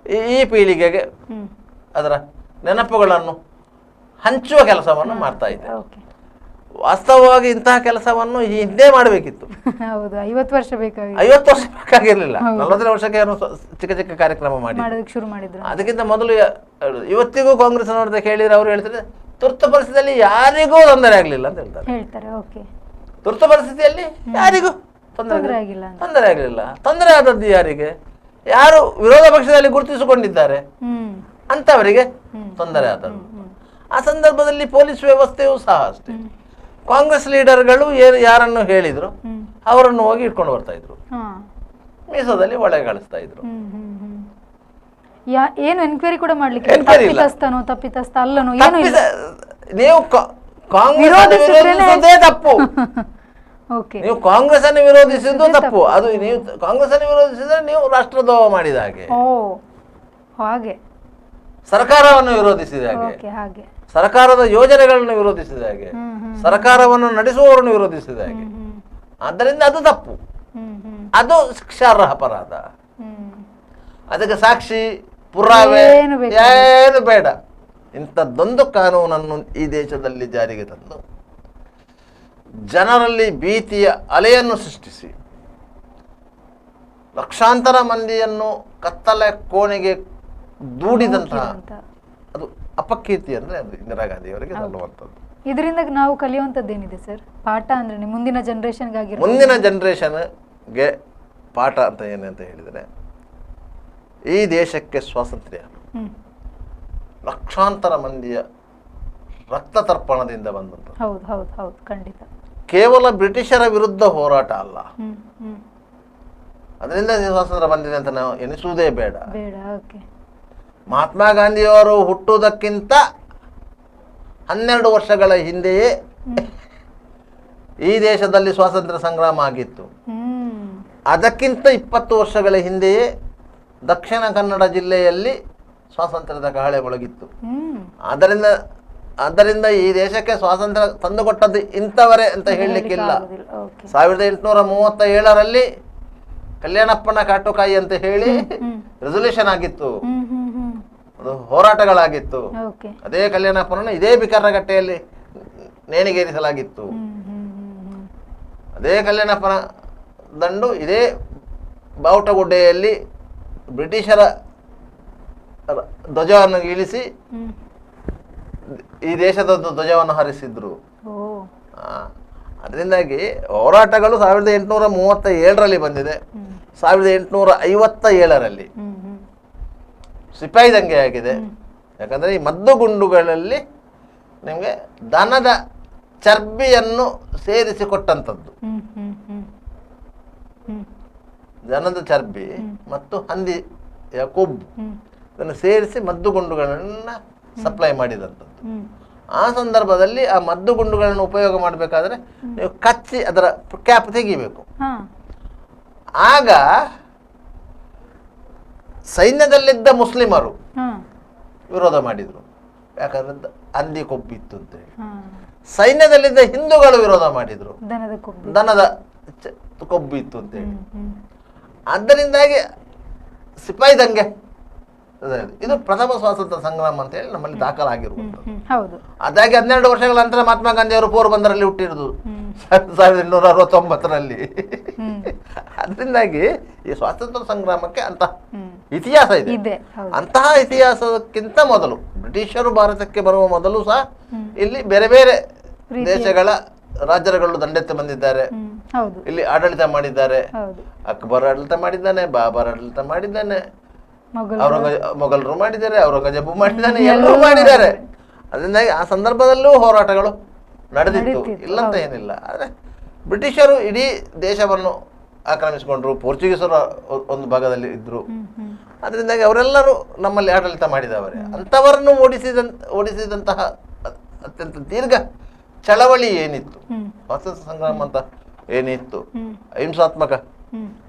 ಈ ಪೀಳಿಗೆಗೆ ಅದರ ನೆನಪುಗಳನ್ನು ಹಂಚುವ ಕೆಲಸವನ್ನು ಮಾಡ್ತಾ ಇದೆ. ವಾಸ್ತವವಾಗಿ ಇಂತಹ ಕೆಲಸವನ್ನು ಹಿಂದೆ ಮಾಡಬೇಕಿತ್ತು. 50 ವರ್ಷ ಬೇಕಾಗಿರ್ಲಿಲ್ಲ. 40 ವರ್ಷಕ್ಕೆ ಚಿಕ್ಕ ಚಿಕ್ಕ ಕಾರ್ಯಕ್ರಮ ಮಾಡಿ ಶುರು ಮಾಡಿದ್ರು. ಅದಕ್ಕಿಂತ ಮೊದಲು ಇವತ್ತಿಗೂ ಕಾಂಗ್ರೆಸ್ ನೋಡಿದ ಕೇಳಿದ್ರೆ ಅವರು ಹೇಳ್ತಾರೆ, ತುರ್ತು ಪರಿಸ್ಥಿತಿಯಲ್ಲಿ ಯಾರಿಗೂ ತೊಂದರೆ ಆಗ್ಲಿಲ್ಲ ಅಂತ ಹೇಳ್ತಾರೆ. ತುರ್ತು ಪರಿಸ್ಥಿತಿಯಲ್ಲಿ ಯಾರಿಗೂ ತೊಂದರೆ ಆಗಲಿಲ್ಲ. ತೊಂದರೆ ಆದದ್ದು ಯಾರಿಗೆ? ಯಾರು ವಿರೋಧ ಪಕ್ಷದಲ್ಲಿ ಗುರುತಿಸಿಕೊಂಡಿದ್ದಾರೆ ಅಂತವರಿಗೆ ತೊಂದರೆ ಆದದ್ದು. ಆ ಸಂದರ್ಭದಲ್ಲಿ ಪೊಲೀಸ್ ವ್ಯವಸ್ಥೆಯೂ ಸಹ ಅಷ್ಟೇ. ಕಾಂಗ್ರೆಸ್ ಲೀಡರ್ಗಳು ಯಾರನ್ನು ಹೇಳಿದ್ರು ಅವರನ್ನು ಹೋಗಿ ಇಟ್ಕೊಂಡು ಬರ್ತಾ ಇದ್ರು, ಮೀಸದಲ್ಲಿ ಒಳಗಾಳಿಸ್ತಾ ಇದ್ರು. ಏನು ಎನ್ಕ್ವೈರಿ ಕೂಡ ಮಾಡ್ಲಿಕ್ಕೆ ತಪ್ಪಿತಸ್ಥ ಅಲ್ಲನೋ ಏನು ಇಲ್ಲ. ನೀವು ಕಾಂಗ್ರೆಸ್ ತಪ್ಪು, ನೀವು ಕಾಂಗ್ರೆಸ್ ಅನ್ನು ವಿರೋಧಿಸಿದ್ದು ತಪ್ಪು. ಅದು ನೀವು ಕಾಂಗ್ರೆಸ್ ಅನ್ನು ವಿರೋಧಿಸಿದ್ರೆ ನೀವು ರಾಷ್ಟ್ರದ್ರೋಹ ಮಾಡಿದ ಹಾಗೆ, ಸರ್ಕಾರವನ್ನು ವಿರೋಧಿಸಿದ ಹಾಗೆ, ಸರ್ಕಾರದ ಯೋಜನೆಗಳನ್ನು ವಿರೋಧಿಸಿದ ಹಾಗೆ, ಸರ್ಕಾರವನ್ನು ನಡೆಸುವವರನ್ನು ವಿರೋಧಿಸಿದ ಹಾಗೆ. ಆದ್ದರಿಂದ ಅದು ತಪ್ಪು, ಅದು ಶಿಕ್ಷಾರ್ಹ ಅಪರಾಧ. ಅದಕ್ಕೆ ಸಾಕ್ಷಿ ಪುರಾವೆ ಏನು ಬೇಡ. ಇಂಥದ್ದೊಂದು ಕಾನೂನನ್ನು ಈ ದೇಶದಲ್ಲಿ ಜಾರಿಗೆ ತಂದು ಜನರಲ್ಲಿ ಭೀತಿಯ ಅಲೆಯನ್ನು ಸೃಷ್ಟಿಸಿ ಲಕ್ಷಾಂತರ ಮಂದಿಯನ್ನು ಕತ್ತಲೆ ಕೋಣೆಗೆ ದೂಡಿದಂತಹ ಅದು ಅಪಕೀರ್ತಿ ಅಂದ್ರೆ ಅದು ಇಂದಿರಾ ಗಾಂಧಿ ಅವರಿಗೆ ಸಲ್ಲುವಂಥದ್ದು. ಇದರಿಂದ ನಾವು ಕಲಿಯುವಂಥದ್ದೇನಿದೆ ಸರ್ ಪಾಠ ಅಂದ್ರೆ ಮುಂದಿನ ಜನರೇಷನ್ಗಾಗಿ? ಮುಂದಿನ ಜನರೇಷನ್ಗೆ ಪಾಠ ಅಂತ ಏನಂತ ಹೇಳಿದರೆ, ಈ ದೇಶಕ್ಕೆ ಸ್ವಾತಂತ್ರ್ಯ ಲಕ್ಷಾಂತರ ಮಂದಿಯ ರಕ್ತ ತರ್ಪಣದಿಂದ ಬಂದಂತ. ಹೌದು ಖಂಡಿತ. ಕೇವಲ ಬ್ರಿಟಿಷರ ವಿರುದ್ಧ ಹೋರಾಟ ಅಲ್ಲ, ಅದರಿಂದ ಸ್ವಾತಂತ್ರ್ಯ ಬಂದಿದೆ ಅಂತ ನಾವು ಎನಿಸುವುದೇ ಬೇಡ. ಮಹಾತ್ಮ ಗಾಂಧಿಯವರು ಹುಟ್ಟುವುದಕ್ಕಿಂತ 12 ವರ್ಷಗಳ ಹಿಂದೆಯೇ ಈ ದೇಶದಲ್ಲಿ ಸ್ವಾತಂತ್ರ್ಯ ಸಂಗ್ರಾಮ ಆಗಿತ್ತು. ಅದಕ್ಕಿಂತ 20 ವರ್ಷಗಳ ಹಿಂದೆಯೇ ದಕ್ಷಿಣ ಕನ್ನಡ ಜಿಲ್ಲೆಯಲ್ಲಿ ಸ್ವಾತಂತ್ರ್ಯದ ಕಹಳೆ ಮೊಳಗಿತ್ತು. ಆದ್ದರಿಂದ ಈ ದೇಶಕ್ಕೆ ಸ್ವಾತಂತ್ರ್ಯ ತಂದುಕೊಟ್ಟದ್ದು ಇಂಥವರೇ ಅಂತ ಹೇಳಲಿಕ್ಕಿಲ್ಲ. 1837ರಲ್ಲಿ ಕಲ್ಯಾಣಪ್ಪನ ಕಾಟುಕಾಯಿ ಅಂತ ಹೇಳಿ ರೆಸೊಲ್ಯೂಷನ್ ಆಗಿತ್ತು, ಅದು ಹೋರಾಟಗಳಾಗಿತ್ತು. ಅದೇ ಕಲ್ಯಾಣಪ್ಪನನ್ನು ಇದೇ ಬಿಕಾರಗಟ್ಟೆಯಲ್ಲಿ ನೇಣಿಗೇರಿಸಲಾಗಿತ್ತು. ಅದೇ ಕಲ್ಯಾಣಪ್ಪನ ದಂಡು ಇದೇ ಬಾವುಟಗುಡ್ಡೆಯಲ್ಲಿ ಬ್ರಿಟಿಷರ ಧ್ವಜವನ್ನು ಇಳಿಸಿ ಈ ದೇಶದ ಧ್ವಜವನ್ನು ಹಾರಿಸಿದ್ರು. ಅದರಿಂದಾಗಿ ಹೋರಾಟಗಳು 1837ರಲ್ಲಿ ಬಂದಿದೆ. 1857ರಲ್ಲಿ ಸಿಪಾಯಿ ದಂಗೆ ಆಗಿದೆ. ಯಾಕಂದ್ರೆ ಈ ಮದ್ದುಗುಂಡುಗಳಲ್ಲಿ ನಿಮಗೆ ದನದ ಚರ್ಬಿಯನ್ನು ಸೇರಿಸಿಕೊಟ್ಟಂಥದ್ದು. ದನದ ಚರ್ಬಿ ಮತ್ತು ಹಂದಿಯ ಕೊಬ್ಬು ಇದನ್ನು ಸೇರಿಸಿ ಮದ್ದುಗುಂಡುಗಳನ್ನ ಸಪ್ಲೈ ಮಾಡಿದಂಥದ್ದು. ಆ ಸಂದರ್ಭದಲ್ಲಿ ಆ ಮದ್ದುಗುಂಡುಗಳನ್ನು ಉಪಯೋಗ ಮಾಡಬೇಕಾದ್ರೆ ನೀವು ಕಚ್ಚಿ ಅದರ ಕ್ಯಾಪ್ ತೆಗಿಬೇಕು. ಆಗ ಸೈನ್ಯದಲ್ಲಿದ್ದ ಮುಸ್ಲಿಮರು ವಿರೋಧ ಮಾಡಿದ್ರು, ಯಾಕಂದ್ರೆ ಹಂದಿ ಕೊಬ್ಬಿತ್ತು ಅಂತ ಹೇಳಿ. ಸೈನ್ಯದಲ್ಲಿದ್ದ ಹಿಂದೂಗಳು ವಿರೋಧ ಮಾಡಿದ್ರು, ದನದ ಕೊಬ್ಬಿತ್ತು ಅಂತ ಹೇಳಿ. ಆದ್ದರಿಂದಾಗಿ ಸಿಪಾಯಿ ದಂಗೆ ಇದು ಪ್ರಥಮ ಸ್ವಾತಂತ್ರ್ಯ ಸಂಗ್ರಾಮ ಅಂತ ಹೇಳಿ ನಮ್ಮಲ್ಲಿ ದಾಖಲಾಗಿರುವಂಥದ್ದು. ಹೌದು. ಅದಾಗಿ 12 ವರ್ಷಗಳ ನಂತರ ಮಹಾತ್ಮ ಗಾಂಧಿ ಅವರು ಪೋರ್ಬಂದರಲ್ಲಿ ಹುಟ್ಟಿರುವುದು 1869ರಲ್ಲಿ. ಅದರಿಂದಾಗಿ ಈ ಸ್ವಾತಂತ್ರ್ಯ ಸಂಗ್ರಾಮಕ್ಕೆ ಅಂತ ಇತಿಹಾಸ ಇದೆ. ಅಂತಹ ಇತಿಹಾಸಕ್ಕಿಂತ ಮೊದಲು ಬ್ರಿಟಿಷರು ಭಾರತಕ್ಕೆ ಬರುವ ಮೊದಲು ಸಹ ಇಲ್ಲಿ ಬೇರೆ ಬೇರೆ ದೇಶಗಳ ರಾಜರುಗಳು ದಂಡೆತ್ತಿ ಬಂದಿದ್ದಾರೆ, ಇಲ್ಲಿ ಆಡಳಿತ ಮಾಡಿದ್ದಾರೆ. ಅಕ್ಬರ್ ಆಡಳಿತ ಮಾಡಿದ್ದಾನೆ, ಬಾಬರ್ ಆಡಳಿತ ಮಾಡಿದ್ದಾನೆ, ಮೊಘಲರು ಮಾಡಿದ್ದಾರೆ, ಔರಂಗಜೇಬು ಮಾಡಿದ್ದಾನೆ, ಎಲ್ಲರೂ ಮಾಡಿದ್ದಾರೆ. ಅದರಿಂದಾಗಿ ಆ ಸಂದರ್ಭದಲ್ಲೂ ಹೋರಾಟಗಳು ನಡೆದಿತ್ತು, ಇಲ್ಲಂತ ಏನಿಲ್ಲ. ಆದರೆ ಬ್ರಿಟಿಷರು ಇಡೀ ದೇಶವನ್ನು ಆಕ್ರಮಿಸಿಕೊಂಡ್ರು, ಪೋರ್ಚುಗೀಸರು ಒಂದು ಭಾಗದಲ್ಲಿ ಇದ್ರು. ಅದರಿಂದಾಗಿ ಅವರೆಲ್ಲರೂ ನಮ್ಮಲ್ಲಿ ಆಡಳಿತ ಮಾಡಿದವರೇ. ಅಂಥವರನ್ನು ಓಡಿಸಿದಂತಹ ಅತ್ಯಂತ ದೀರ್ಘ ಚಳವಳಿ ಏನಿತ್ತು, ಸ್ವಾತಂತ್ರ್ಯ ಸಂಗ್ರಾಮ ಅಂತ ಏನಿತ್ತು, ಅಹಿಂಸಾತ್ಮಕ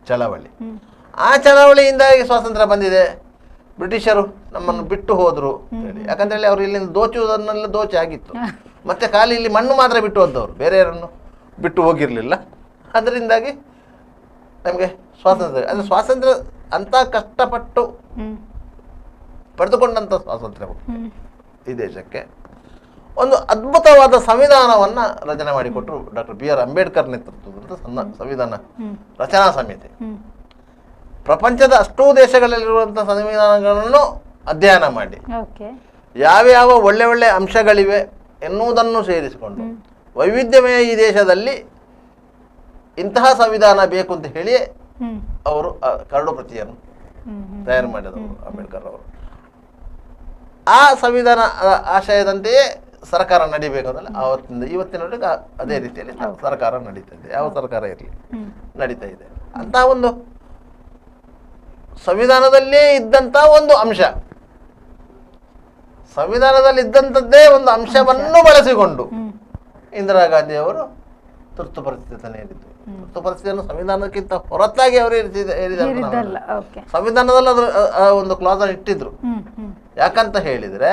ಚಳವಳಿ, ಆ ಚಳವಳಿಯಿಂದಾಗಿ ಸ್ವಾತಂತ್ರ್ಯ ಬಂದಿದೆ. ಬ್ರಿಟಿಷರು ನಮ್ಮನ್ನು ಬಿಟ್ಟು ಹೋದ್ರು ಹೇಳಿ, ಯಾಕಂತೇಳಿ ಅವರು ಇಲ್ಲಿಂದ ದೋಚುವುದನ್ನೆಲ್ಲ ದೋಚಿ ಆಗಿತ್ತು. ಮತ್ತೆ ಖಾಲಿ ಇಲ್ಲಿ ಮಣ್ಣು ಮಾತ್ರ ಬಿಟ್ಟು ಹೋದವರು, ಬೇರೆ ಯಾರನ್ನು ಬಿಟ್ಟು ಹೋಗಿರ್ಲಿಲ್ಲ. ಅದರಿಂದಾಗಿ ನಮಗೆ ಸ್ವಾತಂತ್ರ್ಯ, ಅಂದ್ರೆ ಸ್ವಾತಂತ್ರ್ಯ ಅಂತ ಕಷ್ಟಪಟ್ಟು ಪಡೆದುಕೊಂಡಂತ ಸ್ವಾತಂತ್ರ್ಯ ಈ ದೇಶಕ್ಕೆ ಒಂದು ಅದ್ಭುತವಾದ ಸಂವಿಧಾನವನ್ನ ರಚನೆ ಮಾಡಿಕೊಟ್ರು ಡಾಕ್ಟರ್ BR ಅಂಬೇಡ್ಕರ್ ನೇತೃತ್ವದ ಸಂವಿಧಾನ ರಚನಾ ಸಮಿತಿ. ಪ್ರಪಂಚದ ಅಷ್ಟೂ ದೇಶಗಳಲ್ಲಿರುವಂತಹ ಸಂವಿಧಾನಗಳನ್ನು ಅಧ್ಯಯನ ಮಾಡಿ ಯಾವ್ಯಾವ ಒಳ್ಳೆ ಒಳ್ಳೆ ಅಂಶಗಳಿವೆ ಎನ್ನುವುದನ್ನು ಸೇರಿಸಿಕೊಂಡು ವೈವಿಧ್ಯಮಯ ಈ ದೇಶದಲ್ಲಿ ಇಂತಹ ಸಂವಿಧಾನ ಬೇಕು ಅಂತ ಹೇಳಿ ಅವರು ಕರಡು ಪ್ರತಿಯನ್ನು ತಯಾರು ಮಾಡಿದವರು ಅಂಬೇಡ್ಕರ್ ಅವರು. ಆ ಸಂವಿಧಾನ ಆಶಯದಂತೆಯೇ ಸರ್ಕಾರ ನಡಿಬೇಕಂದ್ರೆ ಆವತ್ತಿಂದ ಇವತ್ತಿನವರೆಗೆ ಅದೇ ರೀತಿಯಲ್ಲಿ ಸರ್ಕಾರ ನಡೀತಾ ಇದೆ. ಯಾವ ಸರ್ಕಾರ ಇರಲಿ ನಡೀತಾ ಇದೆ. ಅಂತಹ ಒಂದು ಸಂವಿಧಾನದಲ್ಲೇ ಇದ್ದಂತ ಒಂದು ಅಂಶ, ಸಂವಿಧಾನದಲ್ಲಿ ಇದ್ದಂಥದ್ದೇ ಒಂದು ಅಂಶವನ್ನು ಬಳಸಿಕೊಂಡು ಇಂದಿರಾ ಗಾಂಧಿ ಅವರು ತುರ್ತು ಪರಿಸ್ಥಿತಿಯನ್ನು ಹೇಳಿದ್ರು. ತುರ್ತು ಪರಿಸ್ಥಿತಿಯನ್ನು ಸಂವಿಧಾನಕ್ಕಿಂತ ಹೊರತಾಗಿ ಅವರು ಹೇಳಿದ್ದಾರೆ. ಸಂವಿಧಾನದಲ್ಲಿ ಅದ್ರ ಒಂದು ಕ್ಲಾಸ್ ಇಟ್ಟಿದ್ರು. ಯಾಕಂತ ಹೇಳಿದ್ರೆ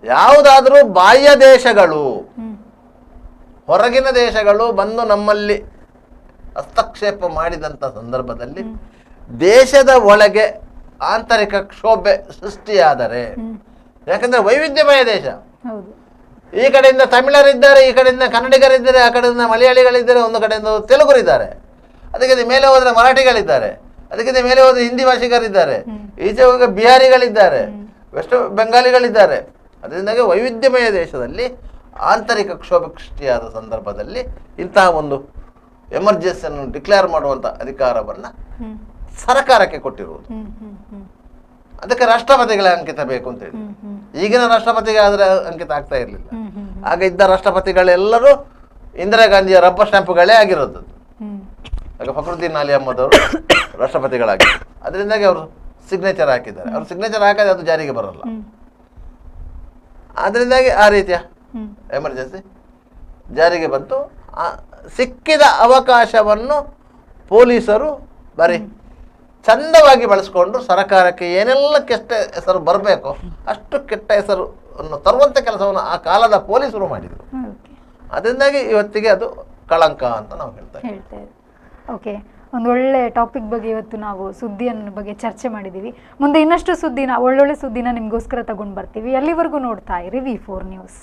ಯಾವುದಾದ್ರೂ ಬಾಹ್ಯ ದೇಶಗಳು, ಹೊರಗಿನ ದೇಶಗಳು ಬಂದು ನಮ್ಮಲ್ಲಿ ಹಸ್ತಕ್ಷೇಪ ಮಾಡಿದಂತ ಸಂದರ್ಭದಲ್ಲಿ ದೇಶದ ಒಳಗೆ ಆಂತರಿಕ ಕ್ಷೋಭೆ ಸೃಷ್ಟಿಯಾದರೆ, ಯಾಕಂದ್ರೆ ವೈವಿಧ್ಯಮಯ ದೇಶ, ಈ ಕಡೆಯಿಂದ ತಮಿಳರಿದ್ದಾರೆ, ಈ ಕಡೆಯಿಂದ ಕನ್ನಡಿಗರಿದ್ದಾರೆ, ಆ ಕಡೆಯಿಂದ ಮಲಯಾಳಿಗಳಿದ್ದಾರೆ, ಒಂದು ಕಡೆಯಿಂದ ತೆಲುಗರಿದ್ದಾರೆ, ಅದಕ್ಕೆ ಮೇಲೆ ಹೋದ್ರೆ ಮರಾಠಿಗಳಿದ್ದಾರೆ, ಅದಕ್ಕಿಂತ ಮೇಲೆ ಹೋದ್ರೆ ಹಿಂದಿ ಭಾಷಿಗರಿದ್ದಾರೆ, ಈಚೆ ಹೋಗಿ ಬಿಹಾರಿಗಳಿದ್ದಾರೆ, ವೆಸ್ಟ್ ಬೆಂಗಾಲಿಗಳಿದ್ದಾರೆ. ಅದರಿಂದಾಗಿ ವೈವಿಧ್ಯಮಯ ದೇಶದಲ್ಲಿ ಆಂತರಿಕ ಕ್ಷೋಭೆ ಸೃಷ್ಟಿಯಾದ ಸಂದರ್ಭದಲ್ಲಿ ಇಂತಹ ಒಂದು ಎಮರ್ಜೆನ್ಸಿಯನ್ನು ಡಿಕ್ಲೇರ್ ಮಾಡುವಂತ ಅಧಿಕಾರವನ್ನ ಸರ್ಕಾರಕ್ಕೆ ಕೊಟ್ಟಿರುವುದು. ಅದಕ್ಕೆ ರಾಷ್ಟ್ರಪತಿಗಳ ಅಂಕಿತ ಬೇಕು ಅಂತ ಹೇಳಿ. ಈಗಿನ ರಾಷ್ಟ್ರಪತಿಗೆ ಆದ್ರೆ ಅಂಕಿತ ಆಗ್ತಾ ಇರಲಿಲ್ಲ. ಆಗ ಇದ್ದ ರಾಷ್ಟ್ರಪತಿಗಳೆಲ್ಲರೂ ಇಂದಿರಾ ಗಾಂಧಿಯ ರಬ್ಬರ್ ಸ್ಟ್ಯಾಂಪ್ಗಳೇ ಆಗಿರೋದು. ಆಗ ಫಕ್ರುದ್ದೀನ್ ಅಲಿ ಅಹ್ಮದ್ ಅವರು ರಾಷ್ಟ್ರಪತಿಗಳಾಗಿದ್ದರು. ಅದರಿಂದಾಗಿ ಅವರು ಸಿಗ್ನೇಚರ್ ಹಾಕಿದ್ದಾರೆ. ಅವರು ಸಿಗ್ನೇಚರ್ ಹಾಕಿದ್ರೆ ಅದು ಜಾರಿಗೆ ಬರಲ್ಲ. ಅದರಿಂದಾಗಿ ಆ ರೀತಿಯ ಎಮರ್ಜೆನ್ಸಿ ಜಾರಿಗೆ ಬಂತು. ಸಿಕ್ಕಿದ ಅವಕಾಶವನ್ನು ಪೊಲೀಸರು ಬರೀ ಚಂದವಾಗಿ ಬಳಸಿಕೊಂಡು ಸರ್ಕಾರಕ್ಕೆ ಏನೆಲ್ಲ ಕೆಟ್ಟ ಹೆಸರು ಬರಬೇಕು ಅಷ್ಟು ಕೆಟ್ಟ ಹೆಸರನ್ನು ತರುವಂಥ ಕೆಲಸವನ್ನು ಆ ಕಾಲದ ಪೊಲೀಸರು ಮಾಡಿದರು. ಅದರಿಂದಾಗಿ ಇವತ್ತಿಗೆ ಅದು ಕಳಂಕ ಅಂತ ನಾವು ಹೇಳ್ತೇವೆ. ಓಕೆ, ಒಂದು ಒಳ್ಳೆ ಟಾಪಿಕ್ ಬಗ್ಗೆ ಇವತ್ತು ನಾವು ಸುದ್ದಿಯನ್ನು ಬಗ್ಗೆ ಚರ್ಚೆ ಮಾಡಿದ್ದೀವಿ. ಮುಂದೆ ಇನ್ನಷ್ಟು ಸುದ್ದಿನ, ಒಳ್ಳೊಳ್ಳೆ ಸುದ್ದಿನ ನಿಮಗೋಸ್ಕರ ತಗೊಂಡು ಬರ್ತೀವಿ. ಅಲ್ಲಿವರೆಗೂ ನೋಡ್ತಾ ಇರಿ V4 news.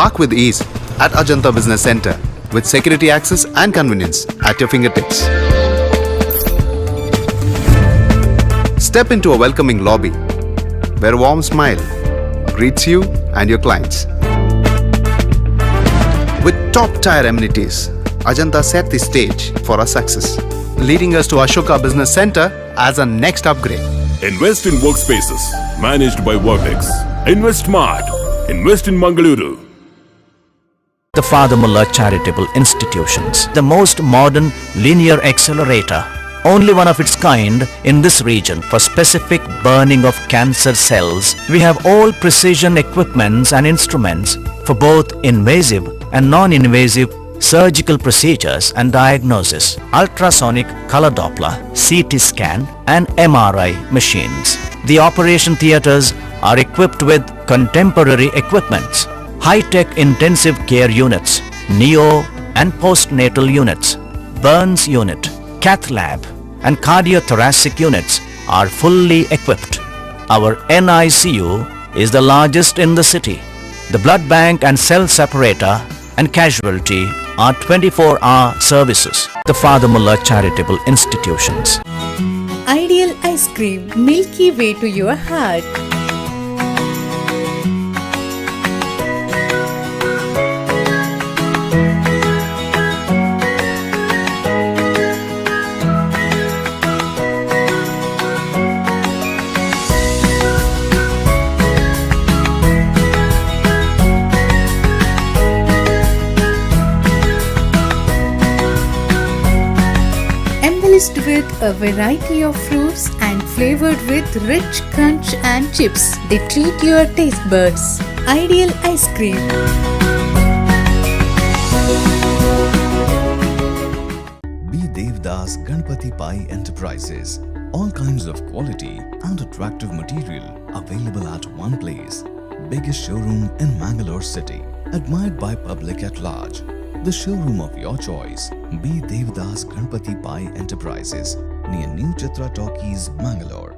Park with ease at Ajanta Business Center with security access and convenience at your fingertips. Step into a welcoming lobby where a warm smile greets you and your clients. With top-tier amenities, Ajanta set the stage for our success, leading us to Ashoka Business Center as a next upgrade. Invest in workspaces managed by Vertex. Invest smart. Invest in Mangaluru. The Father Mullah Charitable Institutions, the most modern linear accelerator, only one of its kind in this region for specific burning of cancer cells. We have all precision equipments and instruments for both invasive and non-invasive surgical procedures and diagnosis, ultrasonic color Doppler, CT scan and MRI machines. The operation theatres are equipped with contemporary equipments, high-tech intensive care units, neo and postnatal units, burns unit, cath lab and cardiothoracic units are fully equipped. Our NICU is the largest in the city. The blood bank and cell separator and casualty are 24-hour services. The Father Mullah Charitable Institutions. Ideal ice cream, milky way to your heart. Embellished with a variety of fruits and flavored with rich crunch and chips, they treat your taste buds. Ideal ice cream. B. Devdas Ganpati Pai Enterprises. All kinds of quality and attractive material available at one place. Biggest showroom in Mangalore city. Admired by public at large. The showroom of your choice. B. Devdas Ganpati Pai Enterprises near New Chitra Talkies, Mangalore.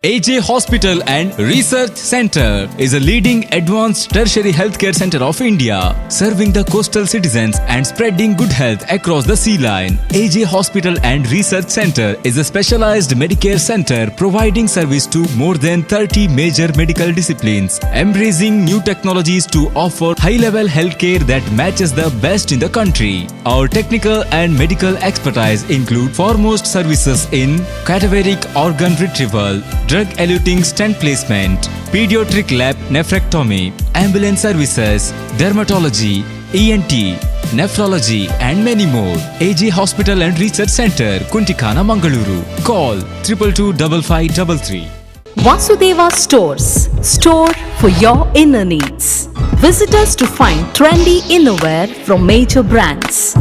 AJ Hospital and Research Center is a leading advanced tertiary healthcare center of India, serving the coastal citizens and spreading good health across the sea line. AJ Hospital and Research Center is a specialized Medicare center providing service to more than 30 major medical disciplines, embracing new technologies to offer high-level healthcare that matches the best in the country. Our technical and medical expertise include foremost services in cadaveric organ retrieval, drug-eluting stent placement, pediatric lab nephrectomy, ambulance services, dermatology, ENT, nephrology and many more. AJ Hospital and Research Center, Kuntikana, Mangaluru. Call 222553. Vasudeva Stores. Store for your inner needs. Visit us to find trendy innerwear from major brands.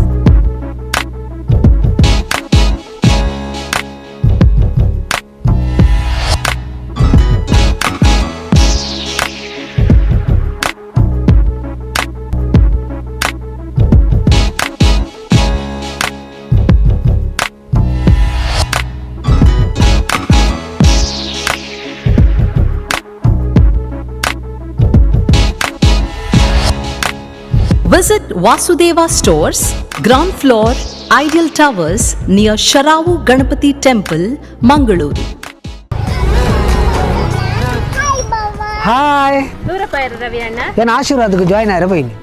Visit Vasudeva Stores, ground floor, Ideal Towers near Sharavu Ganapati Temple, Mangaluru. Hi ನಾನು ಆಶೀರ್ವಾದಕ್ಕೆ join ಆಯ್ರೆ ಬೈನಿ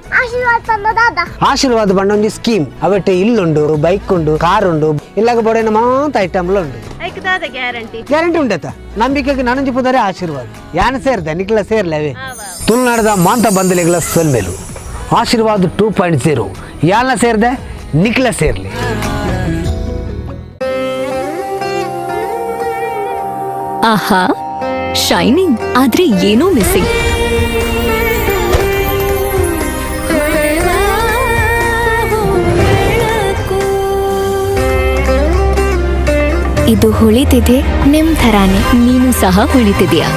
ಆಶೀರ್ವಾದ ಬಂಡ ಒಂದು scheme ಅವಟ್ಟೆ ಇಲ್ಲುಂಡು bike ಉಂಡು car ಉಂಡು ಇಲ್ಲಾಗ ಬೋಡೇನ ಮಾತ ಐಟಮ್ಲ ಉಂಡು guarantee ಉಂಡತ ನಂಬಿಕೆಗೆ ನನಂಜಿ ಪುದರೆ ಆಶೀರ್ವಾದ ಯಾನ ಸೇರ್ದೆ ನಿಕ್ಲ ಸೇರ್ಲವೇ ತುಳುನಾಡದ ಮಾಂತ ಬಂದಲಿಗಳ ಸೊಲ್ಮೇಲು ಆಶೀರ್ವಾದ 2.0 ಯಾಲ್ನ ಸೇರ್ದೆ ನಿಕ್ಲ ಸೇರ್ಲಿ. ಆಹಾ, ಶೈನಿಂಗ್ ಆದ್ರೆ ಏನೋ ಮಿಸ್ಸಿಂಗ್. ಇದು ಹೊಳಿತಿದೆ ನಿಮ್ ಥರಾನೇ, ನೀನು ಸಹ ಹೊಳಿತಿದ್ಯಾ.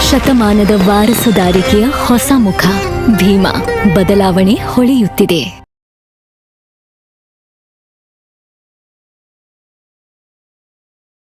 ಶತಮಾನದ ವಾರಸುದಾರಿಕೆಯ ಹೊಸ ಮುಖ ಭೀಮಾ, ಬದಲಾವಣೆ ಹೊಳೆಯುತ್ತಿದೆ.